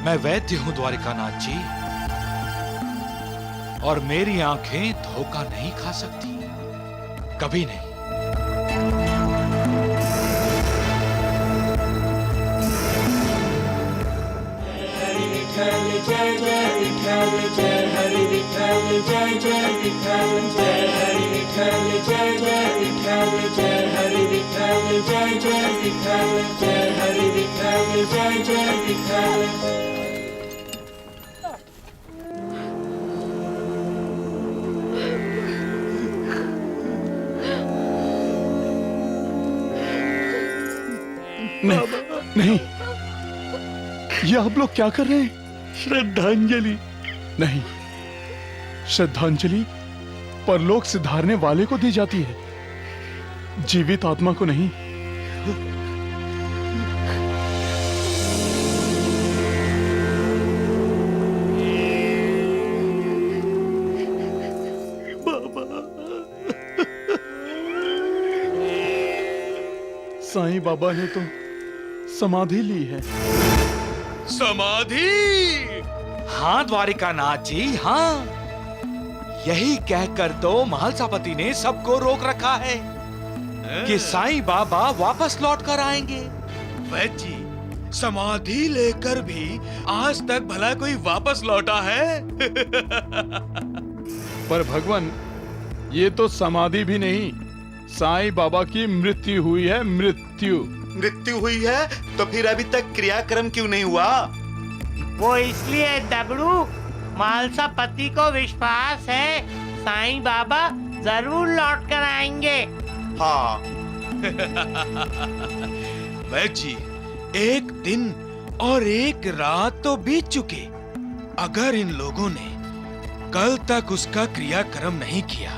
Speaker 10: मैं वैद्य हूं द्वारिकानाथ जी, और मेरी आंखें धोखा नहीं खा सकती, कभी नहीं।
Speaker 3: जय जय विठल, जय हरि विठल, जय जय विठल, जय हरि विठल, जय जय विठल, जय हरि विठल, जय जय विठल, जय हरि विठल, जय जय विठल।
Speaker 7: नहीं, ये आप लोग क्या कर रहे हैं?
Speaker 4: श्रद्धांजलि।
Speaker 7: नहीं, श्रद्धांजलि परलोक सिधारने वाले को दी जाती है, जीवित आत्मा को नहीं। साईं बाबा ने तो समाधि ली है।
Speaker 10: समाधि? हाँ द्वारिकानाथ जी, हाँ। यही कहकर तो महालसापति ने सबको रोक रखा है कि साईं बाबा वापस लौट कर आएंगे। वैद्य जी, समाधि लेकर भी आज तक भला कोई वापस लौटा है?
Speaker 7: पर भगवान, ये तो समाधि भी नहीं, साईं बाबा की मृत्यु हुई है। मृत्यु
Speaker 15: हुई है तो फिर अभी तक क्रियाक्रम क्यों नहीं हुआ?
Speaker 9: वो इसलिए दबड़ू, मालसापति को विश्वास है साईं बाबा जरूर लौट कर आएंगे।
Speaker 15: हाँ।
Speaker 10: वैद्य जी, एक दिन और एक रात तो बीत चुके। अगर इन लोगों ने कल तक उसका क्रियाक्रम नहीं किया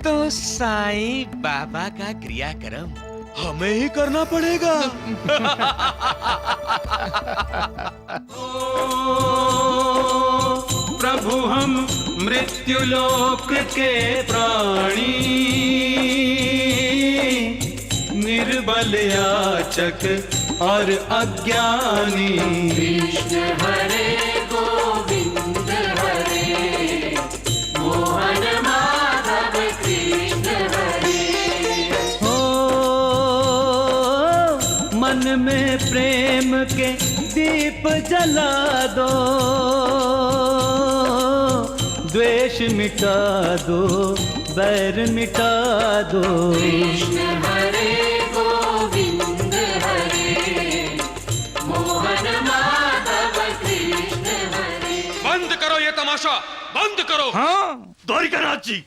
Speaker 10: तो साईं बाबा का क्रियाक्रम हमें ही करना पड़ेगा।
Speaker 16: प्रभु हम मृत्युलोक के प्राणी, निर्बल याचक और अज्ञानी।
Speaker 3: कृष्ण हरे गोविंद हरे, मोहन माधव कृष्ण हरे।
Speaker 16: हो मन में प्रेम के दीप जला दो, द्वेष मिटा दो, बैर मिटा दो।
Speaker 3: कृष्ण हरे गोविंद हरे, मोहन माधव कृष्ण हरे।
Speaker 10: बंद करो ये तमाशा, बंद करो।
Speaker 6: हाँ द्वारिकानाथ जी,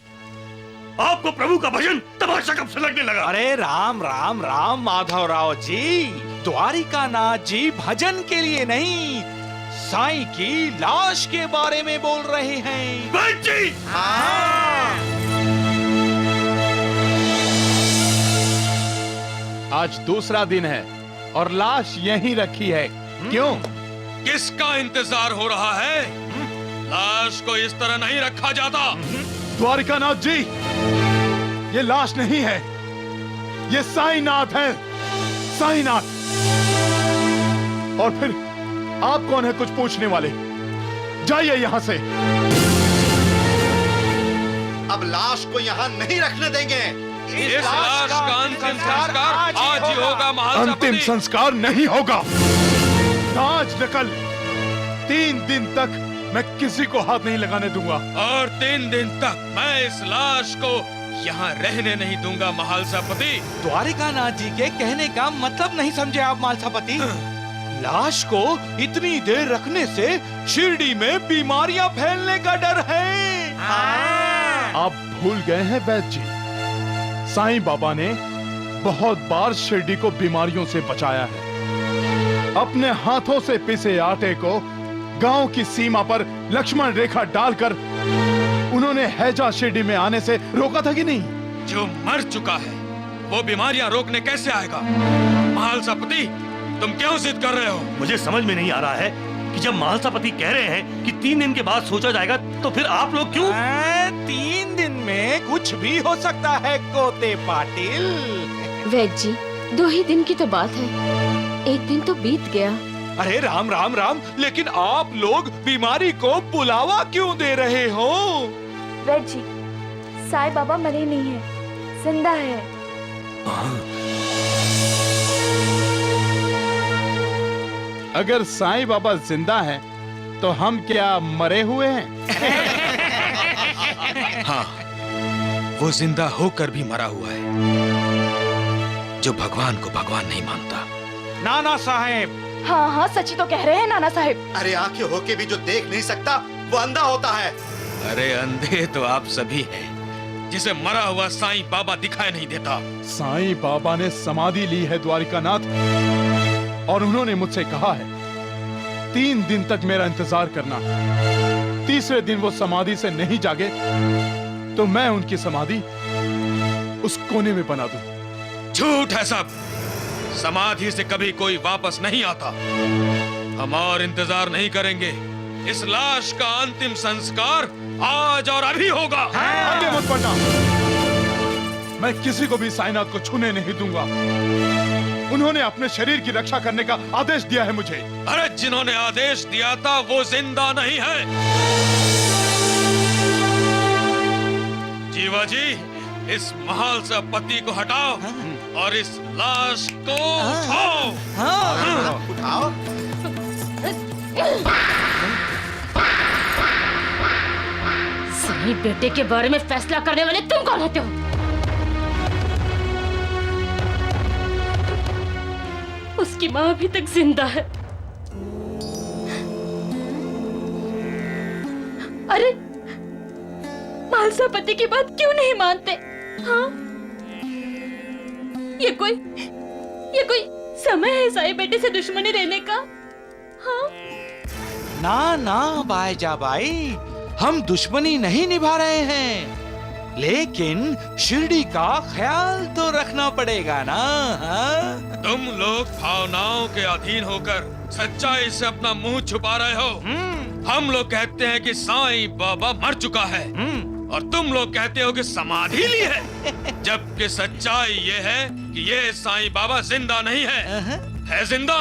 Speaker 6: आपको प्रभु का भजन तमाशा कब से लगने लगा?
Speaker 10: अरे राम राम राम माधवराव जी, द्वारिकानाथ जी भजन के लिए नहीं, साईं की लाश के बारे में बोल रहे हैं।
Speaker 6: वैद्य जी!
Speaker 10: हाँ।
Speaker 7: आज दूसरा दिन है और लाश यहीं रखी है। क्यों?
Speaker 10: किसका इंतजार हो रहा है? लाश को इस तरह नहीं रखा जाता।
Speaker 7: द्वारिकानाथ जी, ये लाश नहीं है, ये साईनाथ है, साईनाथ। और फिर आप कौन है कुछ पूछने वाले? जाइए यहां से।
Speaker 15: अब लाश को यहाँ नहीं रखने देंगे।
Speaker 10: इस लाश का अंतिम संस्कार आज ही होगा महालसापति।
Speaker 7: अंतिम संस्कार नहीं होगा। आज न कल 3 दिन तक मैं किसी को हाथ नहीं लगाने दूंगा।
Speaker 10: और 3 दिन तक मैं इस लाश को यहाँ रहने नहीं दूंगा महालसापति।
Speaker 5: द्वारिकानाथ जी के कहने का मतलब नहीं समझे आप महालसापति? लाश को इतनी देर रखने से शिरडी में बीमारियां फैलने का डर है।
Speaker 7: आप भूल गए हैं वैद्य जी, साईं बाबा ने बहुत बार शिरडी को बीमारियों से बचाया है। अपने हाथों से पिसे आटे को गांव की सीमा पर लक्ष्मण रेखा डालकर उन्होंने हैजा शिरडी में आने से रोका था कि नहीं?
Speaker 10: जो मर चुका है वो बीमारियां रोकने कैसे आएगा? महालसापति, तुम क्यों जिद कर रहे हो?
Speaker 6: मुझे समझ में नहीं आ रहा है कि जब महालसापति कह रहे हैं कि 3 दिन के बाद सोचा जाएगा, तो फिर आप लोग क्यों?
Speaker 5: 3 दिन में कुछ भी हो सकता है कोते पाटिल।
Speaker 17: वैद्य जी, 2 ही दिन की तो बात है, 1 दिन तो बीत गया।
Speaker 5: अरे राम राम राम, लेकिन आप लोग बीमारी को बुलावा क्यों दे रहे हो?
Speaker 18: वैद्य जी, साईं बाबा मरे नहीं है, जिंदा है।
Speaker 7: अगर साईं बाबा जिंदा हैं, तो हम क्या मरे हुए हैं?
Speaker 10: हाँ, वो जिंदा होकर भी मरा हुआ है, जो भगवान को भगवान नहीं मानता।
Speaker 5: नाना साहेब।
Speaker 18: हाँ हाँ, सच ही तो कह रहे हैं नाना साहेब।
Speaker 15: अरे आंखें होके भी जो देख नहीं सकता वो अंधा होता है।
Speaker 10: अरे अंधे तो आप सभी हैं, जिसे मरा हुआ साईं बाबा दिखाई नहीं देता।
Speaker 7: साईं बाबा ने समाधि ली है द्वारिकानाथ, और उन्होंने मुझसे कहा है 3 दिन तक मेरा इंतजार करना। 3रे दिन वो समाधि से नहीं जागे तो मैं उनकी समाधि उस कोने में बना दूं।
Speaker 10: झूठ है सब। समाधि से कभी कोई वापस नहीं आता। हम और इंतजार नहीं करेंगे। इस लाश का अंतिम संस्कार आज और अभी होगा।
Speaker 7: आगे मत बढ़ना। मैं किसी को भी साईनाथ को छूने नहीं दूंगा। उन्होंने अपने शरीर की रक्षा करने का आदेश दिया है मुझे।
Speaker 10: अरे जिन्होंने आदेश दिया था वो जिंदा नहीं है। जीवा जी, इस महालसापति को हटाओ और इस लाश को उठाओ।
Speaker 15: उठाओ।
Speaker 12: साईं बेटे के बारे में फैसला करने वाले तुम कौन होते हो? उसकी माँ अभी तक जिंदा है।
Speaker 18: अरे महालसापति की बात क्यों नहीं मानते? हाँ, ये कोई समय है साईं बेटे से दुश्मनी रहने का? हाँ?
Speaker 5: ना ना बाईजा बाई, हम दुश्मनी नहीं निभा रहे हैं, लेकिन शिरडी का ख्याल तो रखना पड़ेगा ना। हाँ?
Speaker 10: तुम लोग भावनाओं के अधीन होकर सच्चाई से अपना मुंह छुपा रहे हो। हम लोग कहते हैं कि साईं बाबा मर चुका है, और तुम लोग कहते हो कि समाधि ली है, जबकि सच्चाई ये है कि ये साईं बाबा जिंदा नहीं है जिंदा?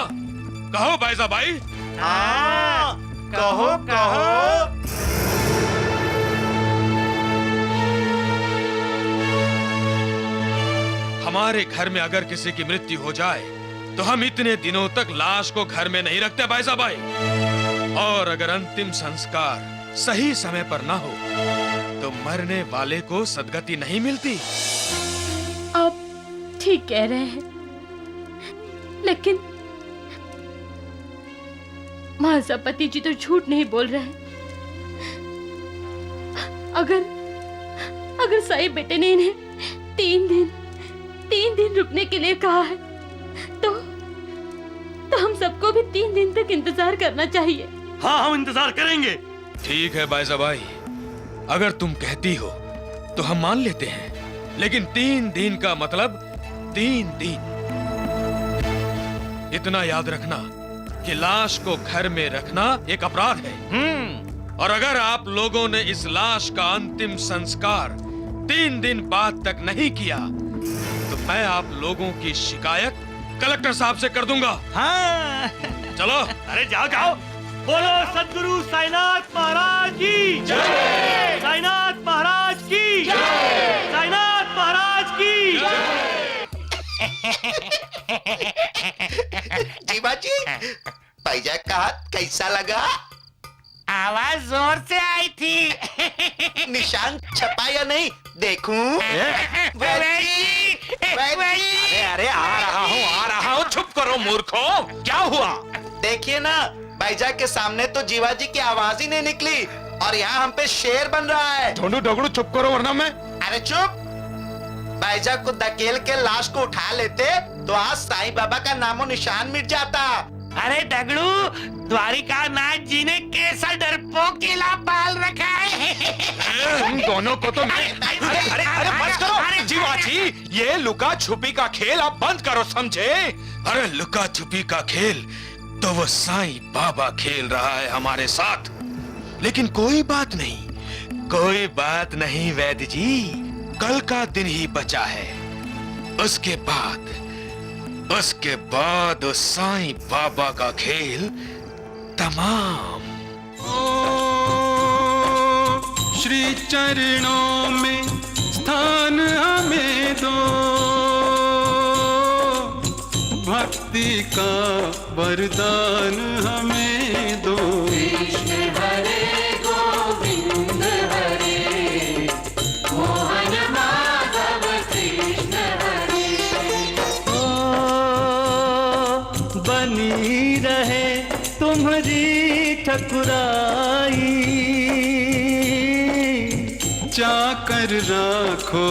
Speaker 10: कहो बाईजा बाई।
Speaker 15: कहो कहो।
Speaker 10: हमारे घर में अगर किसी की मृत्यु हो जाए तो हम इतने दिनों तक लाश को घर में नहीं रखते बाईजा बाई। और अगर अंतिम संस्कार सही समय पर ना हो तो मरने वाले को सदगति नहीं मिलती।
Speaker 18: आप ठीक कह रहे हैं, लेकिन महालसापति जी तो झूठ नहीं बोल रहे। अगर साईं बेटे ने इन्हें 3 दिन रुकने के लिए कहा है, तो हम सबको भी 3 दिन तक इंतजार करना चाहिए।
Speaker 6: हाँ, हम इंतजार करेंगे।
Speaker 10: ठीक है बाईजा बाई, अगर तुम कहती हो तो हम मान लेते हैं, लेकिन 3 दिन का मतलब 3 दिन। इतना याद रखना कि लाश को घर में रखना एक अपराध है। और अगर आप लोगों ने इस लाश का अंतिम संस्कार 3 दिन बाद तक नहीं किया तो मैं आप लोगों की शिकायत कलेक्टर साहब से कर दूंगा।
Speaker 6: हाँ।
Speaker 10: चलो।
Speaker 6: अरे जाओ जाओ। बोलो सदगुरु साईनाथ महाराज की जय। साईनाथ महाराज की जय। साईनाथ महाराज की
Speaker 15: जीवा जी, भाईजान का हाथ कैसा लगा?
Speaker 9: आवाज जोर से आई थी।
Speaker 15: निशान छपा या नहीं देखूं?
Speaker 10: अरे आ रहा हूँ। चुप करो मूर्खों। क्या हुआ?
Speaker 15: देखिए ना, भाईजान के सामने तो जीवा जी की आवाज ही नहीं निकली और यहाँ हम पे शेर बन रहा है।
Speaker 10: ढोंडू ढोंगड़ू चुप करो वरना मैं।
Speaker 15: अरे चुप। भाईजान को धकेल के लाश को उठा लेते तो आज साईं बाबा का नामो निशान मिट जाता।
Speaker 9: अरे डगड़ू, द्वारिका नाथ जी ने कैसा डरपोक किला पाल रखा है।
Speaker 10: उन दोनों को तो मैं। अरे बस करो जीवा जी, ये लुका छुपी का खेल आप बंद करो, समझे? अरे लुका छुपी का खेल तो वो साईं बाबा खेल रहा है हमारे साथ। लेकिन कोई बात नहीं वैद्य जी, कल का दिन ही बचा है। उसके बाद उस साईं बाबा का खेल तमाम।
Speaker 19: श्री चरणों में स्थान हमें दो, भक्ति का वरदान हमें दो।
Speaker 3: कृष्ण हरे गोविंद हरे, मोहन माधव कृष्ण हरे।
Speaker 16: बनी रहे तुम्हारी ठकुराई,
Speaker 19: चाकर राखो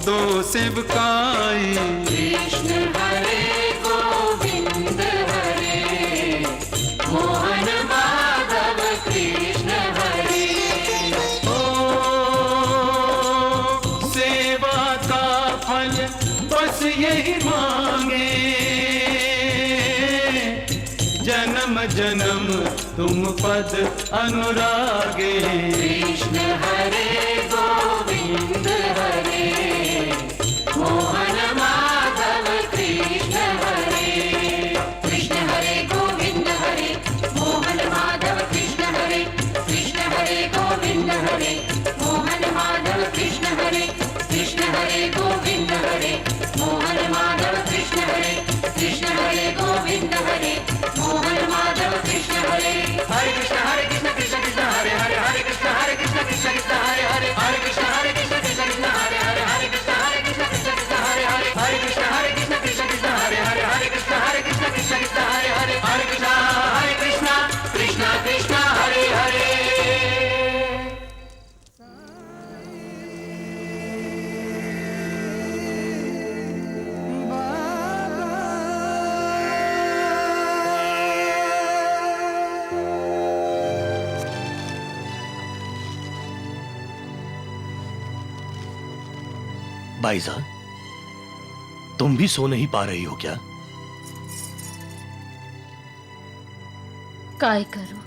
Speaker 19: दो सेवकाई।
Speaker 3: कृष्ण हरे गोविंद हरे, मोहन माधव कृष्ण हरे।
Speaker 19: सेवा का फल बस यही मांगे, जन्म जन्म तुम पद अनुरागे।
Speaker 3: कृष्ण हरे गोविंद हरे, मोहन माधव कृष्ण हरे। कृष्ण हरे गोविंद हरे, मोहन माधव कृष्ण हरे। कृष्ण हरे गोविंद हरे, मोहन माधव कृष्ण हरे। कृष्ण हरे गोविंद हरे, मोहन माधव कृष्ण हरे। कृष्ण हरे गोविंद हरे, मोहन माधव कृष्ण हरे। हरे कृष्ण कृष्ण कृष्ण हरे हरे, हरे कृष्ण कृष्ण हरे हरे, हरे कृष्ण कृष्ण हरे हरे, हरे कृष्ण कृष्ण हरे हरे, हरे कृष्ण कृष्ण हरे हरे, हरे कृष्ण कृष्ण हरे हरे, हरे कृष्ण कृष्ण कृष्ण हरे हरे।
Speaker 6: भाईजान, तुम भी सो नहीं पा रही हो क्या?
Speaker 18: काय करूं,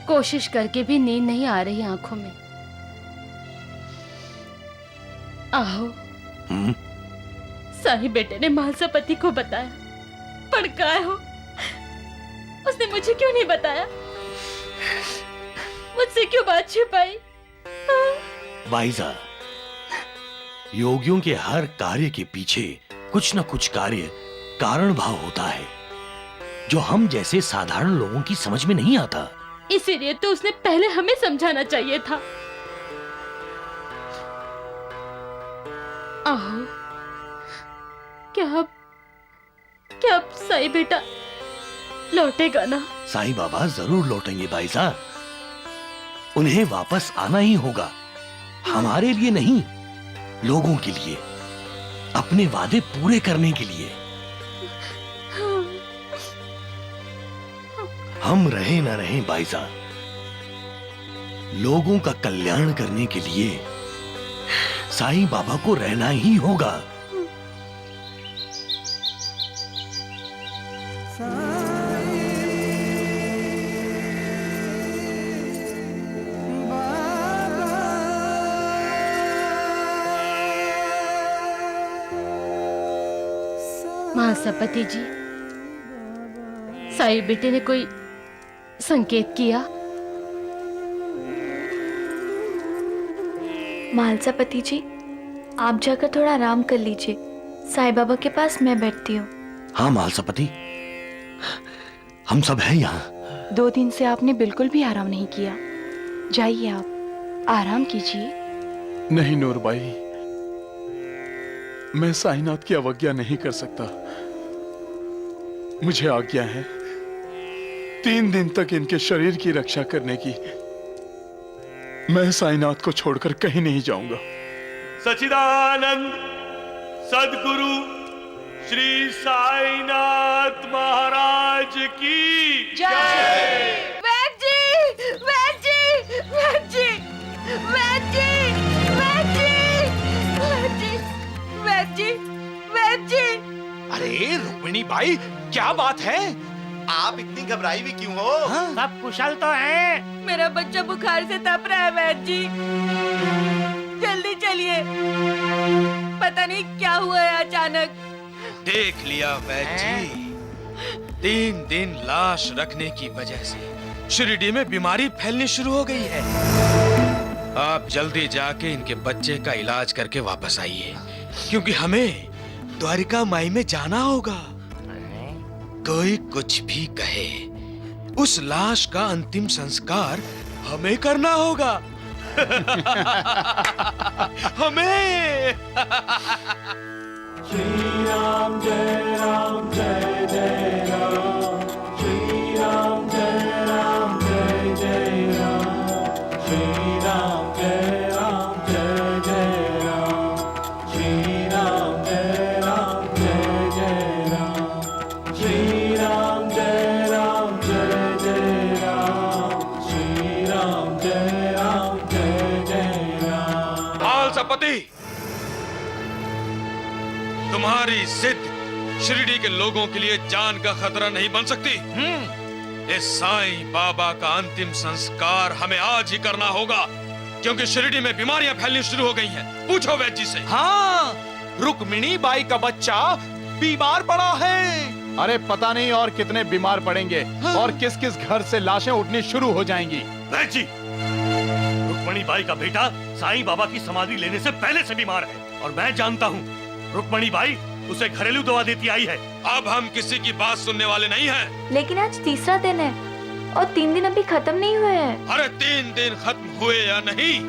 Speaker 18: कोशिश करके भी नींद नहीं आ रही आंखों में। आहो, साईं बेटे ने मालसा पति को बताया, पर काय हो, उसने मुझे क्यों नहीं बताया? मुझसे क्यों बात छिपाई?
Speaker 6: भाईजान, योगियों के हर कार्य के पीछे कुछ न कुछ कार्य कारण भाव होता है, जो हम जैसे साधारण लोगों की समझ में नहीं आता।
Speaker 18: इसीलिए तो उसने पहले हमें समझाना चाहिए था। आहो, क्या अब साईं बेटा लौटेगा ना?
Speaker 6: साईं बाबा जरूर लौटेंगे भाईजान, उन्हें वापस आना ही होगा, हमारे लिए नहीं, लोगों के लिए, अपने वादे पूरे करने के लिए। हम रहे ना रहे भाईजान, लोगों का कल्याण करने के लिए साईं बाबा को रहना ही होगा।
Speaker 18: महासपति जी, साई बेटे ने कोई संकेत किया?
Speaker 20: महालसापति जी, आप जाकर थोड़ा आराम कर लीजिए। साईं बाबा के पास मैं बैठती हूँ।
Speaker 6: हाँ मालसापति, हम सब हैं यहाँ।
Speaker 21: 2 दिन से आपने बिल्कुल भी आराम नहीं किया। जाइए, आप आराम कीजिए।
Speaker 7: नहीं नूरबाई, मैं साईनाथ की अवज्ञा नहीं कर सकता। मुझे आज्ञा है 3 दिन तक इनके शरीर की रक्षा करने की। मैं साईनाथ को छोड़कर कहीं नहीं जाऊंगा।
Speaker 22: सच्चिदानंद सदगुरु श्री साईनाथ महाराज की जय।
Speaker 8: वैद्य जी, वैद्य जी, वैद्य जी, वैद्य जी, वैद्य जी, वैद्य जी, वैद्य जी।
Speaker 23: अरे रुक्मिणी बाई, क्या बात है?
Speaker 15: आप इतनी घबराई भी क्यों हो?
Speaker 9: सब कुशल तो है।
Speaker 8: मेरा बच्चा बुखार से तप रहा है वैद्य जी, जल्दी चलिए। पता नहीं क्या हुआ है अचानक।
Speaker 10: देख लिया वैद्य जी, 3 दिन लाश रखने की वजह से शिरडी में बीमारी फैलनी शुरू हो गई है। आप जल्दी जाके इनके बच्चे का इलाज करके वापस आइए, क्योंकि हमें द्वारिका माई में जाना होगा। कोई कुछ भी कहे, उस लाश का अंतिम संस्कार हमें करना होगा। हमें।
Speaker 3: श्री राम जय राम जय जय राम, श्री राम जय राम जय जय राम, श्री राम जय राम जय जय राम, श्री राम जय राम जय जय राम, श्री राम जय राम जय जय राम, श्री राम जय राम जय जय राम।
Speaker 10: महालसापति, तुम्हारी जिद शिरडी के लोगों के लिए जान का खतरा नहीं बन सकती। इस साईं बाबा का अंतिम संस्कार हमें आज ही करना होगा, क्योंकि शिरडी में बीमारियां फैलनी शुरू हो गई हैं। पूछो वैद्य जी से।
Speaker 23: हाँ, रुक्मिणी बाई का बच्चा बीमार पड़ा है।
Speaker 7: अरे पता नहीं और कितने बीमार पड़ेंगे, और किस किस घर से लाशें उठनी शुरू हो जाएंगी।
Speaker 22: वैद्य जी, रुक्मिणी बाई का बेटा साईं बाबा की समाधि लेने से पहले से बीमार है, और मैं जानता हूँ रुक्मिणी बाई उसे घरेलू दवा देती आई है।
Speaker 10: अब हम किसी की बात सुनने वाले नहीं हैं।
Speaker 20: लेकिन आज तीसरा दिन है और 3 दिन अभी खत्म नहीं हुए हैं।
Speaker 10: अरे 3 दिन खत्म हुए या नहीं,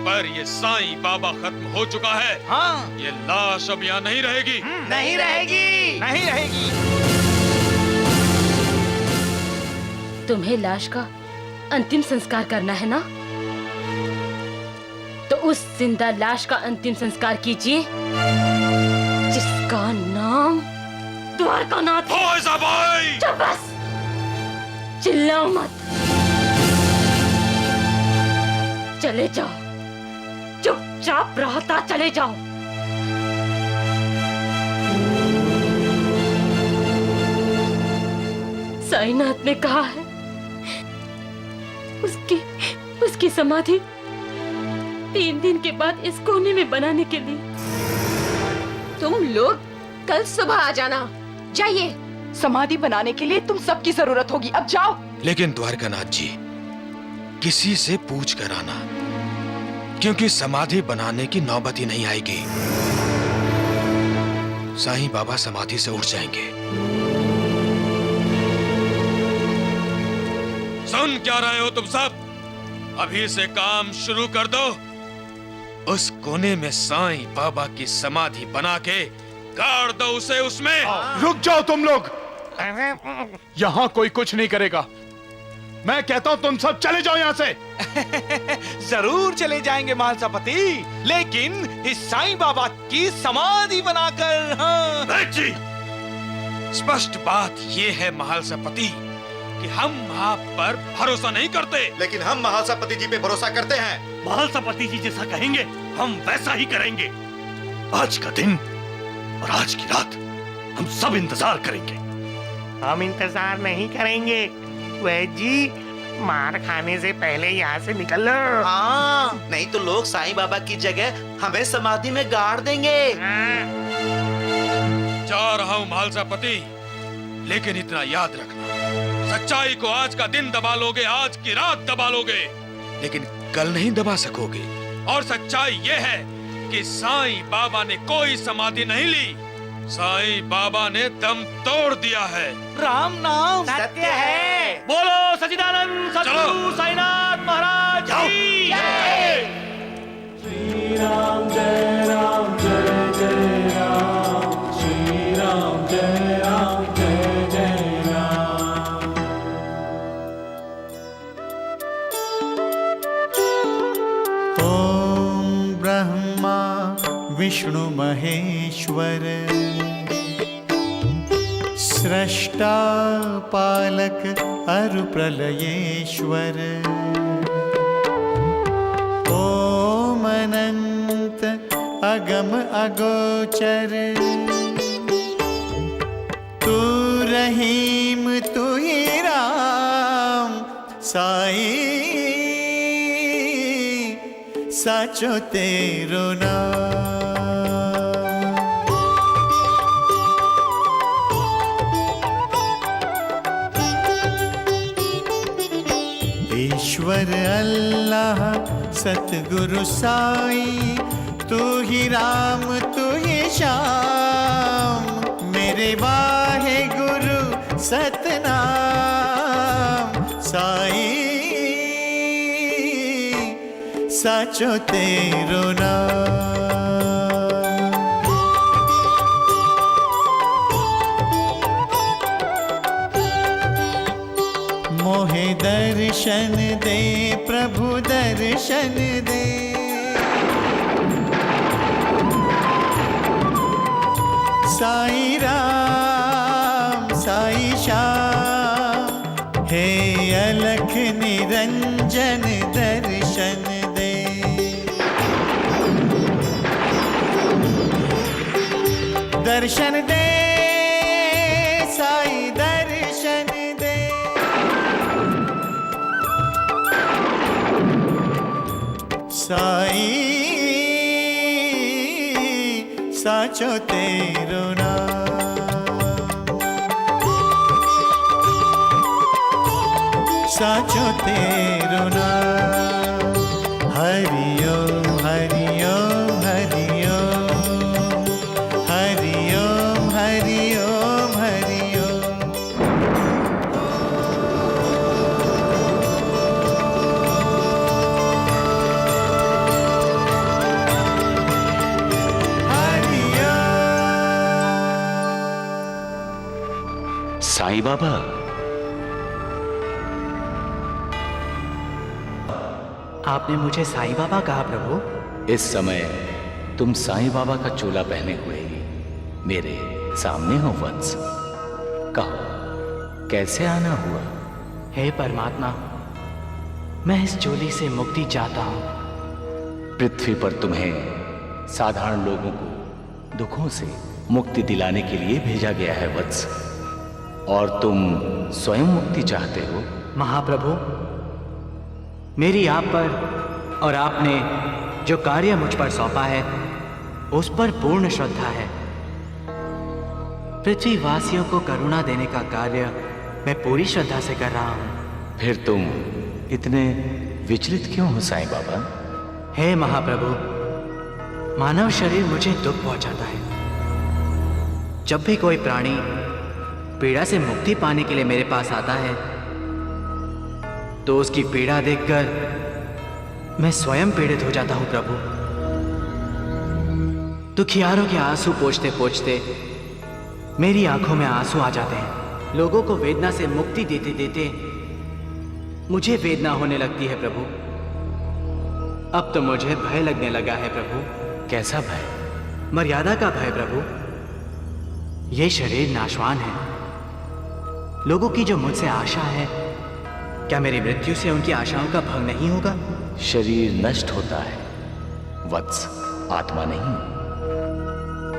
Speaker 10: पर ये साईं बाबा खत्म हो चुका है।
Speaker 23: हाँ।
Speaker 10: ये लाश अब यहाँ नहीं रहेगी।
Speaker 9: नहीं रहेगी,
Speaker 23: नहीं रहेगी।
Speaker 18: तुम्हें लाश का अंतिम संस्कार करना है ना, तो उस जिंदा लाश का अंतिम संस्कार कीजिए जिसका नाम द्वारकानाथ है।
Speaker 10: चुप
Speaker 18: बस, चिल्लाओ मत। चले जाओ, चुपचाप रहता चले जाओ। साईनाथ ने कहा है उसकी समाधि 3 दिन के बाद इस कोने में बनाने के लिए।
Speaker 21: तुम लोग कल सुबह आ जाना। जाइए, समाधि बनाने के लिए तुम सबकी जरूरत होगी। अब जाओ।
Speaker 10: लेकिन द्वारकानाथ जी, किसी से पूछ कर आना, क्योंकि समाधि बनाने की नौबत ही नहीं आएगी। साईं बाबा समाधि से उठ जाएंगे। सुन क्या रहे हो तुम सब? अभी से काम शुरू कर दो। उस कोने में साईं बाबा की समाधि बना के गाड़ दो उसे उसमें।
Speaker 7: रुक जाओ तुम लोग, यहाँ कोई कुछ नहीं करेगा। मैं कहता हूँ तुम सब चले जाओ यहाँ से।
Speaker 23: जरूर चले जाएंगे महालसापति, लेकिन इस साईं बाबा की समाधि बनाकर। हाँ।
Speaker 10: जी, स्पष्ट बात ये है महालसापति कि हम आप पर भरोसा नहीं करते,
Speaker 15: लेकिन हम महालसापति जी पे भरोसा करते हैं।
Speaker 22: महालसापति जी जैसा कहेंगे हम वैसा ही करेंगे।
Speaker 6: आज का दिन और आज की रात हम सब इंतजार करेंगे।
Speaker 9: हम इंतजार नहीं करेंगे वैद्य जी, मार खाने से पहले यहाँ से निकल लो।
Speaker 15: हाँ, नहीं तो लोग साईं बाबा की जगह हमें समाधि में गाड़ देंगे।
Speaker 10: जा रहा हूं महालसापति, लेकिन इतना याद रखना, सच्चाई को आज का दिन दबा लोगे, आज की रात दबा लोगे, लेकिन कल नहीं दबा सकोगे। और सच्चाई ये है कि साईं बाबा ने कोई समाधि नहीं ली, साईं बाबा ने दम तोड़ दिया है।
Speaker 23: राम नाम
Speaker 9: सत्य है।
Speaker 22: बोलो सच्चिदानंद सद्गुरु साईनाथ महाराज की जय।
Speaker 3: श्री राम जय राम जय जय राम, श्री राम जय राम जय जय राम।
Speaker 16: ओम ब्रह्मा विष्णु महेश्वर, सृष्टा पालक अरु प्रलयेश्वर, ओम अनंत अगम अगोचर, तू रहीम तू ही राम, साईं साचो तेरो नाम। ईश्वर अल्लाह सतगुरु साईं, तू ही राम तू ही श्याम, मेरे वाहे गुरु सतनाम, साईं साचो तेरो नाम। मोहे दर्शन दे प्रभु दर्शन दे, साईं राम साईं श्याम, हे अलख निरंजन दर्शन दे। दर्शन दे साईं दर्शन दे, साईं साचो तेरो नाम। साचो तेरो नाम। हरि ओम हरि ओम हरि ओम हरि ओम हरि ओम हरि ओम।
Speaker 6: साईं बाबा,
Speaker 1: आपने मुझे साईं बाबा कहा प्रभु?
Speaker 6: इस समय तुम साईं बाबा का चोला पहने हुए ही मेरे सामने हो वत्स। कहो कैसे आना हुआ?
Speaker 1: हे परमात्मा, मैं इस चोली से मुक्ति चाहता हूँ।
Speaker 6: पृथ्वी पर तुम्हें साधारण लोगों को दुखों से मुक्ति दिलाने के लिए भेजा गया है वत्स, और तुम स्वयं मुक्ति चाहते हो।
Speaker 1: महाप्रभु, मेरी आप पर और आपने जो कार्य मुझ पर सौंपा है उस पर पूर्ण श्रद्धा है। पृथ्वीवासियों को करुणा देने का कार्य मैं पूरी श्रद्धा से कर रहा हूँ।
Speaker 6: फिर तुम इतने विचलित क्यों हो साईं बाबा?
Speaker 1: हे महाप्रभु, मानव शरीर मुझे दुख पहुंचाता है। जब भी कोई प्राणी पीड़ा से मुक्ति पाने के लिए मेरे पास आता है तो उसकी पीड़ा देखकर मैं स्वयं पीड़ित हो जाता हूं प्रभु। दुखियारों के आंसू पोंछते पोंछते मेरी आंखों में आंसू आ जाते हैं। लोगों को वेदना से मुक्ति देते देते मुझे वेदना होने लगती है प्रभु। अब तो मुझे भय लगने लगा है प्रभु।
Speaker 6: कैसा भय?
Speaker 1: मर्यादा का भय प्रभु। ये शरीर नाशवान है। लोगों की जो मुझसे आशा है, क्या मेरी मृत्यु से उनकी आशाओं का भंग नहीं होगा?
Speaker 6: शरीर नष्ट होता है वत्स, आत्मा नहीं।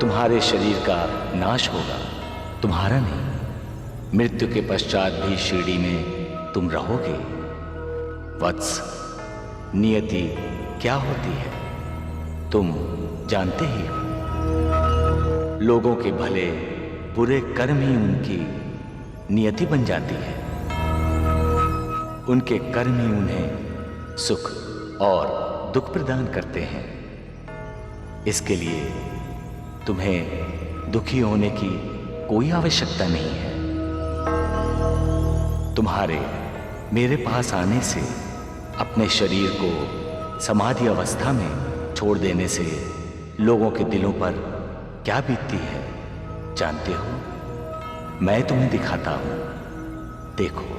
Speaker 6: तुम्हारे शरीर का नाश होगा, तुम्हारा नहीं। मृत्यु के पश्चात भी शिरडी में तुम रहोगे वत्स। नियति क्या होती है तुम जानते ही हो। लोगों के भले
Speaker 13: बुरे कर्म ही उनकी नियति बन जाती है। उनके कर्म ही उन्हें सुख और दुख प्रदान करते हैं। इसके लिए तुम्हें दुखी होने की कोई आवश्यकता नहीं है। तुम्हारे मेरे पास आने से, अपने शरीर को समाधि अवस्था में छोड़ देने से लोगों के दिलों पर क्या बीतती है जानते हो? मैं तुम्हें दिखाता हूं, देखो।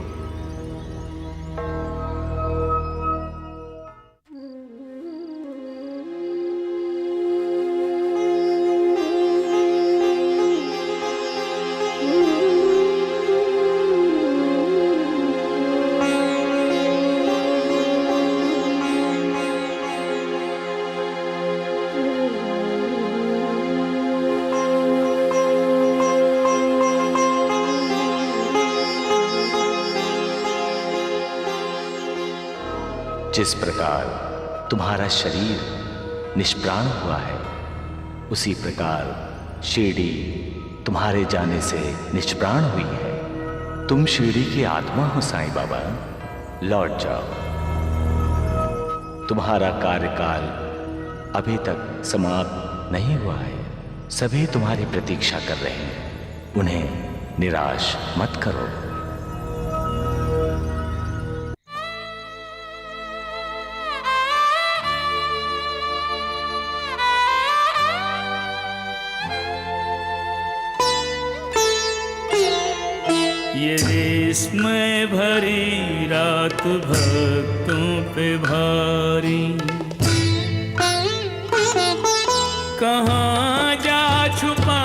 Speaker 13: जिस प्रकार तुम्हारा शरीर निष्प्राण हुआ है, उसी प्रकार शिरडी तुम्हारे जाने से निष्प्राण हुई है। तुम शिरडी की आत्मा हो साईं बाबा, लौट जाओ। तुम्हारा कार्यकाल अभी तक समाप्त नहीं हुआ है। सभी तुम्हारी प्रतीक्षा कर रहे हैं, उन्हें निराश मत करो।
Speaker 3: ये विस्मय भरी रात भक्तों पे भारी, कहाँ जा छुपा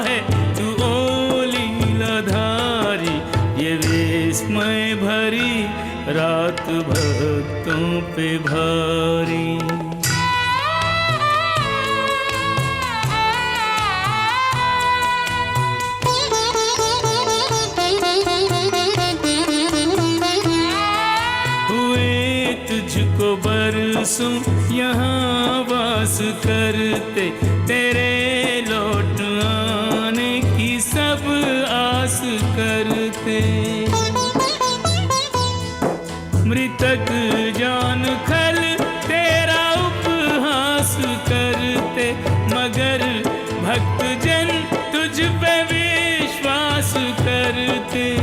Speaker 3: है तू ओ लीलाधारी। ये विस्मय भरी रात भक्तों पे भारी। तुझको बरसों यहाँ वास करते, तेरे लौट आने की सब आस करते। मृतक जान खल तेरा उपहास करते, मगर भक्त जन तुझ पे विश्वास करते।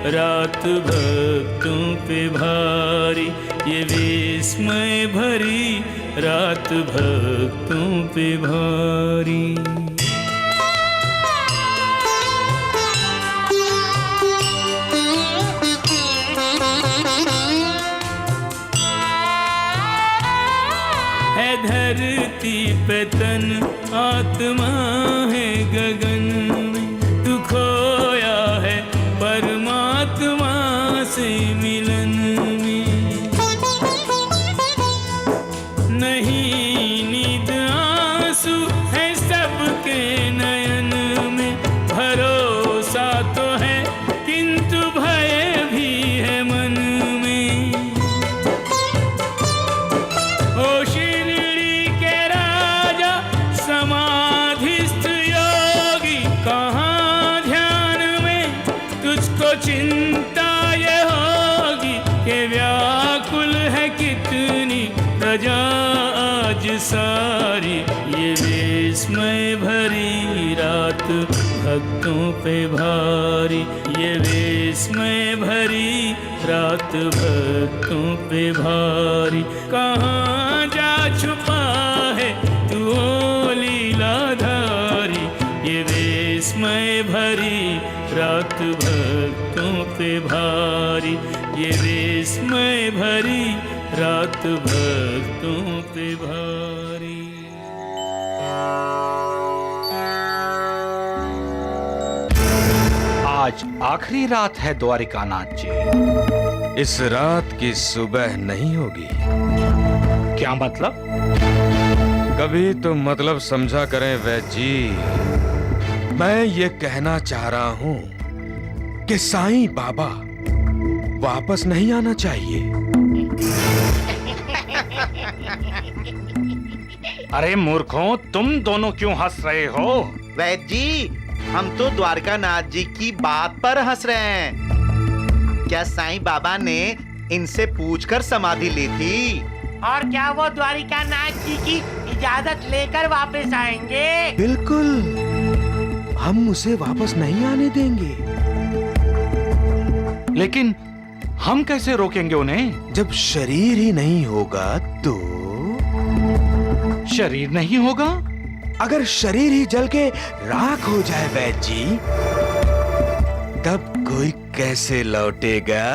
Speaker 3: रात भक्तों पे भारी, ये विस्मय भरी रात भक्तों पे भारी। है धरती पे तन, आत्मा है गगन में, तू खोया है परमात्मा से मिलन में। नहीं नींद आंसू है सबके नयन में, भरोसा तो है किंतु भय भी है मन में। ओ शिरडी के राजा समाधिस्थ योगी, कहाँ ध्यान में तुझको चिंता ये होगी कि व्याकुल है कितनी प्रजा आज सारी। ये विस्मय भरी रात भक्तों पे भारी, ये विस्मय भरी रात भक्तों पे भारी। कहाँ जा छुपा है तू ओ लीलाधारी। ये विस्मय भरी रात भक्तों पे भारी, ये विस्मय भरी रात भक्तों पे भारी।
Speaker 5: आज आखिरी रात है द्वारिकानाथ जी।
Speaker 10: इस रात की सुबह नहीं होगी।
Speaker 22: क्या मतलब?
Speaker 10: कभी तो मतलब समझा करें वैद्य जी। मैं ये कहना चाह रहा हूं कि साईं बाबा वापस नहीं आना चाहिए।
Speaker 22: अरे मूर्खों, तुम दोनों क्यों हंस रहे हो?
Speaker 15: वैद्य जी, हम तो द्वारकानाथ जी की बात पर हंस रहे हैं। क्या साईं बाबा ने इनसे पूछकर समाधि ली थी?
Speaker 9: और क्या वो द्वारिकानाथ जी की इजाजत लेकर वापस आएंगे?
Speaker 10: बिल्कुल, हम उसे वापस नहीं आने देंगे।
Speaker 5: लेकिन हम कैसे रोकेंगे उन्हें?
Speaker 10: जब शरीर ही नहीं होगा तो?
Speaker 5: शरीर नहीं होगा?
Speaker 10: अगर शरीर ही जल के राख हो जाए वैद्य जी, तब कोई कैसे लौटेगा?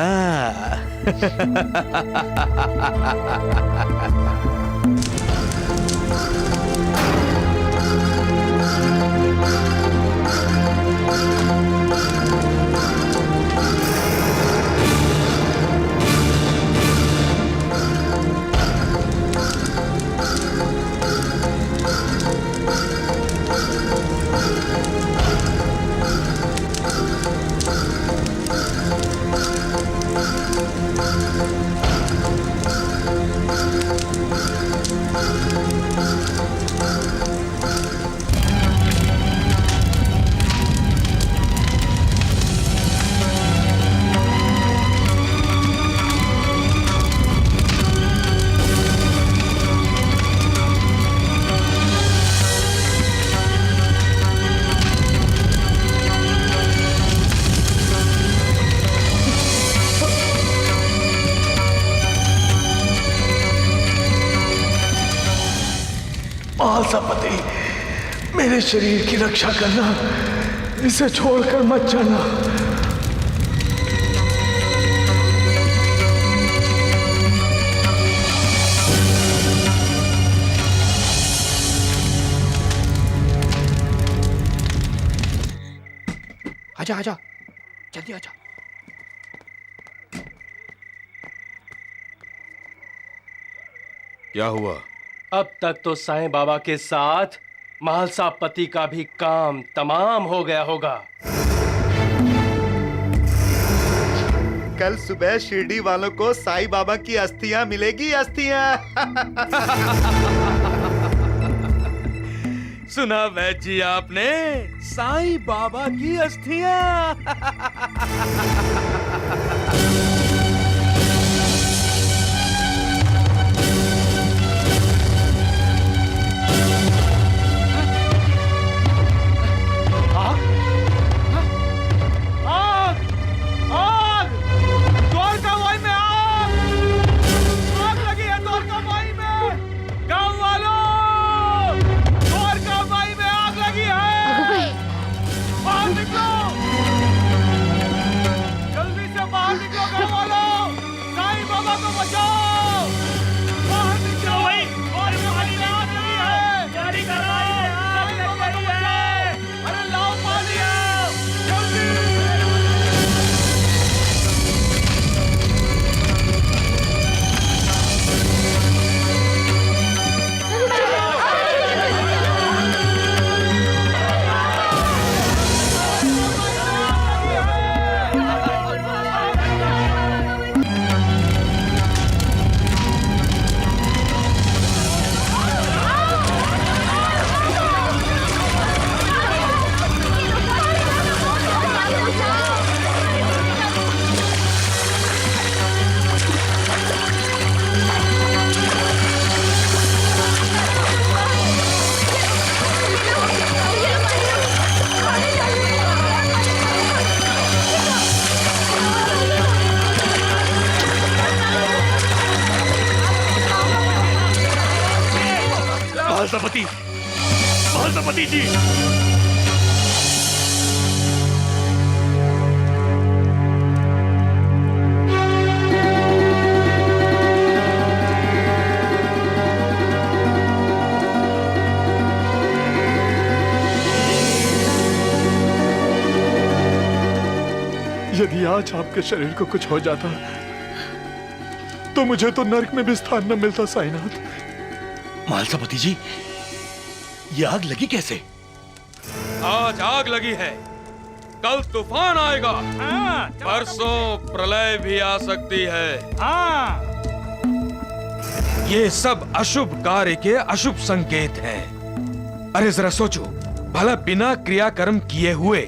Speaker 6: महालसापति, मेरे शरीर की रक्षा करना, इसे छोड़कर मत जाना।
Speaker 1: आजा आजा, जल्दी आजा।
Speaker 10: क्या हुआ?
Speaker 2: अब तक तो साईं बाबा के साथ महालसापति का भी काम तमाम हो गया होगा।
Speaker 15: कल सुबह शिरडी वालों को साईं बाबा की अस्थियां मिलेगी, अस्थियां।
Speaker 10: सुना वैद्य जी आपने? साईं बाबा की अस्थियां।
Speaker 22: महालसापति जी,
Speaker 6: यदि आज आपके शरीर को कुछ हो जाता
Speaker 7: तो मुझे तो नर्क में भी स्थान न मिलता साईनाथ।
Speaker 6: मालसापति जी, ये आग लगी कैसे?
Speaker 10: आज आग लगी है, कल तूफान आएगा, परसों प्रलय भी आ सकती है। ये सब अशुभ कार्य के अशुभ संकेत हैं। अरे जरा सोचो, भला बिना क्रियाकर्म किए हुए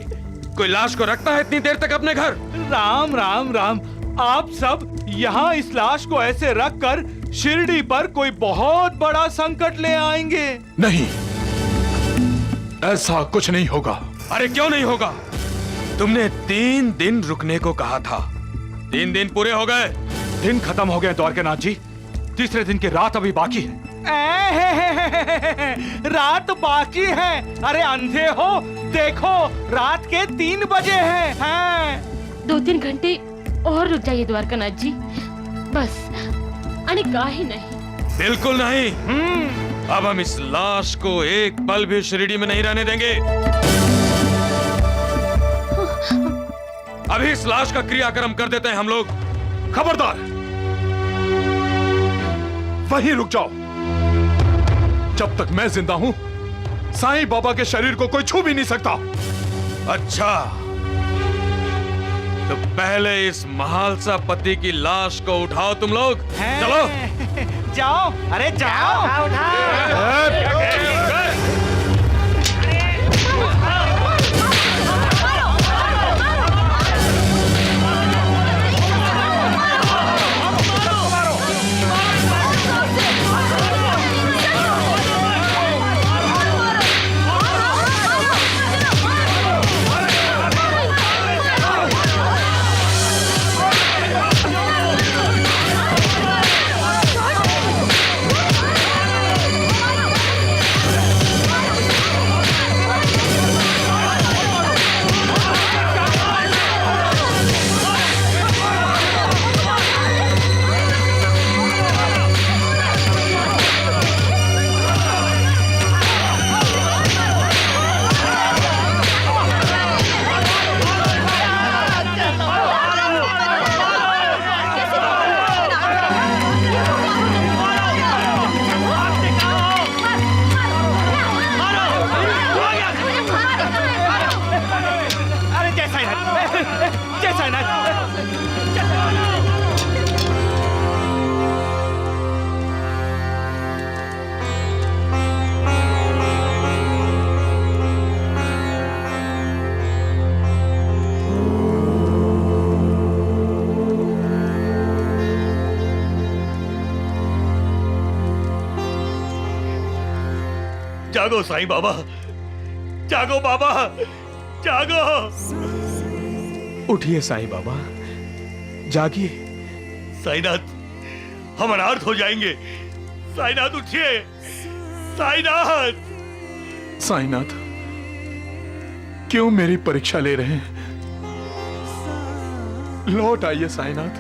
Speaker 10: कोई लाश को रखता है इतनी देर तक अपने घर?
Speaker 5: राम राम राम, आप सब यहाँ इस लाश को ऐसे रखकर शिरडी पर कोई बहुत बड़ा संकट ले आएंगे।
Speaker 7: नहीं, ऐसा कुछ नहीं होगा।
Speaker 10: अरे क्यों नहीं होगा? तुमने 3 दिन रुकने को कहा था, 3 दिन पूरे हो गए।
Speaker 5: दिन खत्म हो गए द्वारकानाथ जी, तीसरे दिन की रात अभी बाकी है। रात बाकी है? अरे अंधे हो, देखो रात के 3 बजे हैं।
Speaker 18: 2-3 घंटे और रुक जाइए द्वारकानाथ जी, बस आणि काही नहीं।
Speaker 10: बिल्कुल नहीं। अब हम इस लाश को एक पल भी शिरडी में नहीं रहने देंगे। अभी इस लाश का क्रियाक्रम कर देते हैं हम लोग।
Speaker 7: खबरदार, वहीं रुक जाओ। जब तक मैं जिंदा हूं, साईं बाबा के शरीर को कोई छू भी नहीं सकता।
Speaker 10: अच्छा, तो पहले इस महालसा पति की लाश को उठाओ तुम लोग। चलो
Speaker 5: जाओ, अरे जाओ।
Speaker 22: जागो साईं बाबा, जागो बाबा, जागो।
Speaker 7: उठिए साईं बाबा, जागिए।
Speaker 22: साईनाथ, हम अनाथ हो जाएंगे। साईनाथ उठिए, साईनाथ।
Speaker 7: साईनाथ, क्यों मेरी परीक्षा ले रहे हैं? लौट आइए साईनाथ,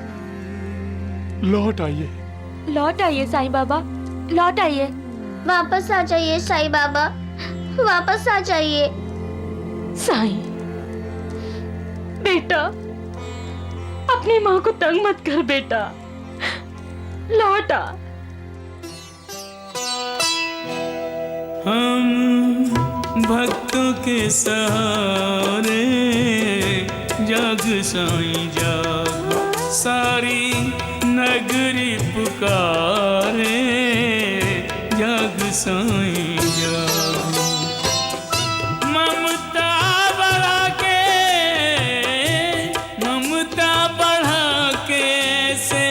Speaker 7: लौट आइए।
Speaker 18: लौट आइए साईं बाबा, लौट आइए।
Speaker 4: वापस आ जाइए साईं बाबा, वापस आ जाइए।
Speaker 18: साईं बेटा, अपनी माँ को तंग मत कर बेटा, लौट आ।
Speaker 3: हम भक्तों के सहारे जाग साईं जाग, सारी नगरी पुकारे जाग साईं जाग। ममता बढ़ा के, ममता बढ़ा के से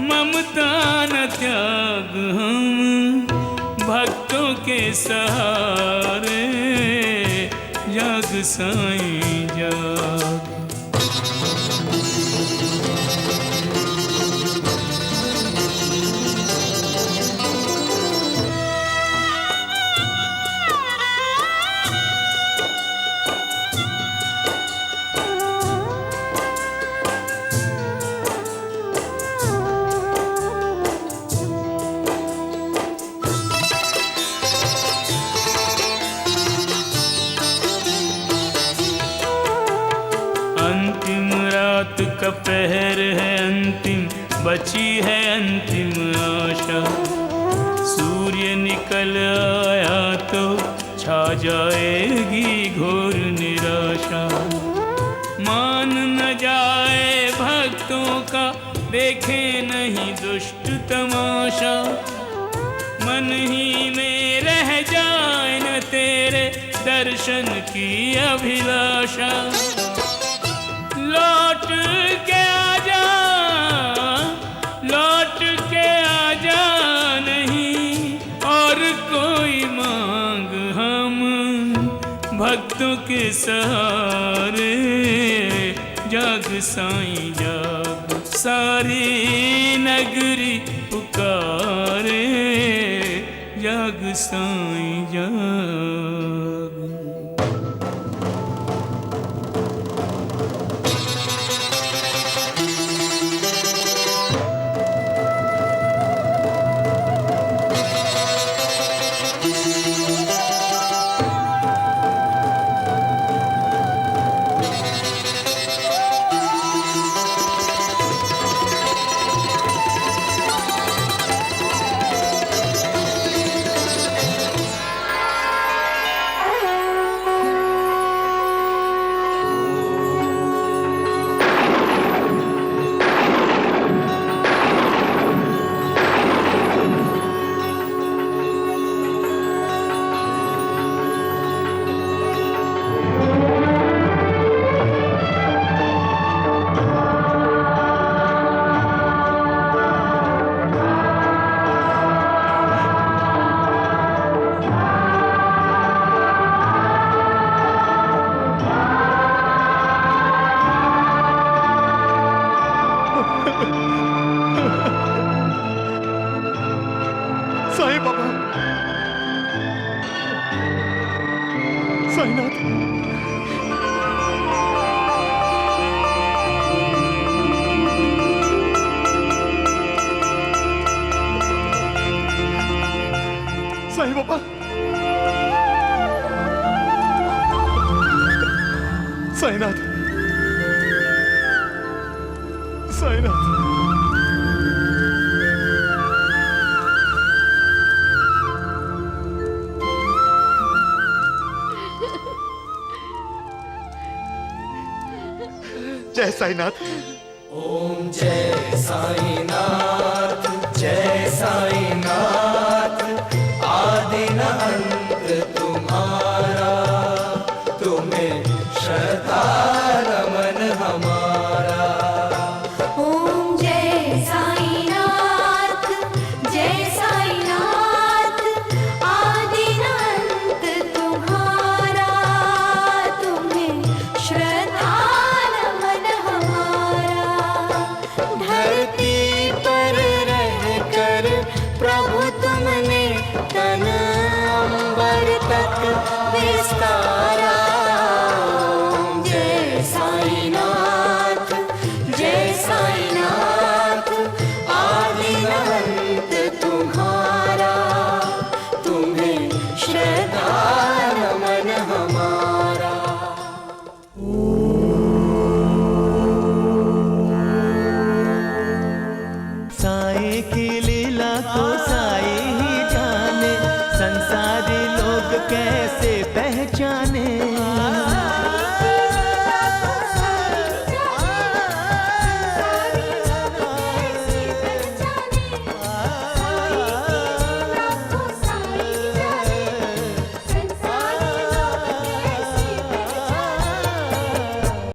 Speaker 3: ममता न त्याग। हम भक्तों के सहारे जाग साईं जाग। अंतिम रात का पहर है, अंतिम बची है अंतिम आशा। सूर्य निकल आया तो छा जाएगी घोर निराशा। मान न जाए भक्तों का, देखे नहीं दुष्ट तमाशा। मन ही में रह जाए न तेरे दर्शन की अभिलाषा। लौट के आजा, लौट के आजा, नहीं और कोई मांग हम भक्तों के सहारे। जाग साईं जाग, सारी नगरी पुकारे। जाग साईं जाग।
Speaker 7: साईं बाबा, साईनाथ, साईं बाबा, साईनाथ, साईनाथ। जय साईनाथ।
Speaker 3: ओम जय साईनाथ, जय साईनाथ। आदि न अंत तुम्हारा, तुम्हें श्रद्धा नमन हमारा।
Speaker 11: ओम जय साईनाथ, जय साईनाथ। आदि न अंत तुम्हारा, तुम्हें श्रद्धा
Speaker 3: धरती पर रहकर प्रभु तुमने तन अंबर तक विस्तारा। जय साईनाथ, जय साईनाथ। आदि अंत तुम्हारा, तुम्हें श्रद्धा नमन हमारा।
Speaker 16: साए की लीला को साए ही जाने, संसारी लोग कैसे पहचाने।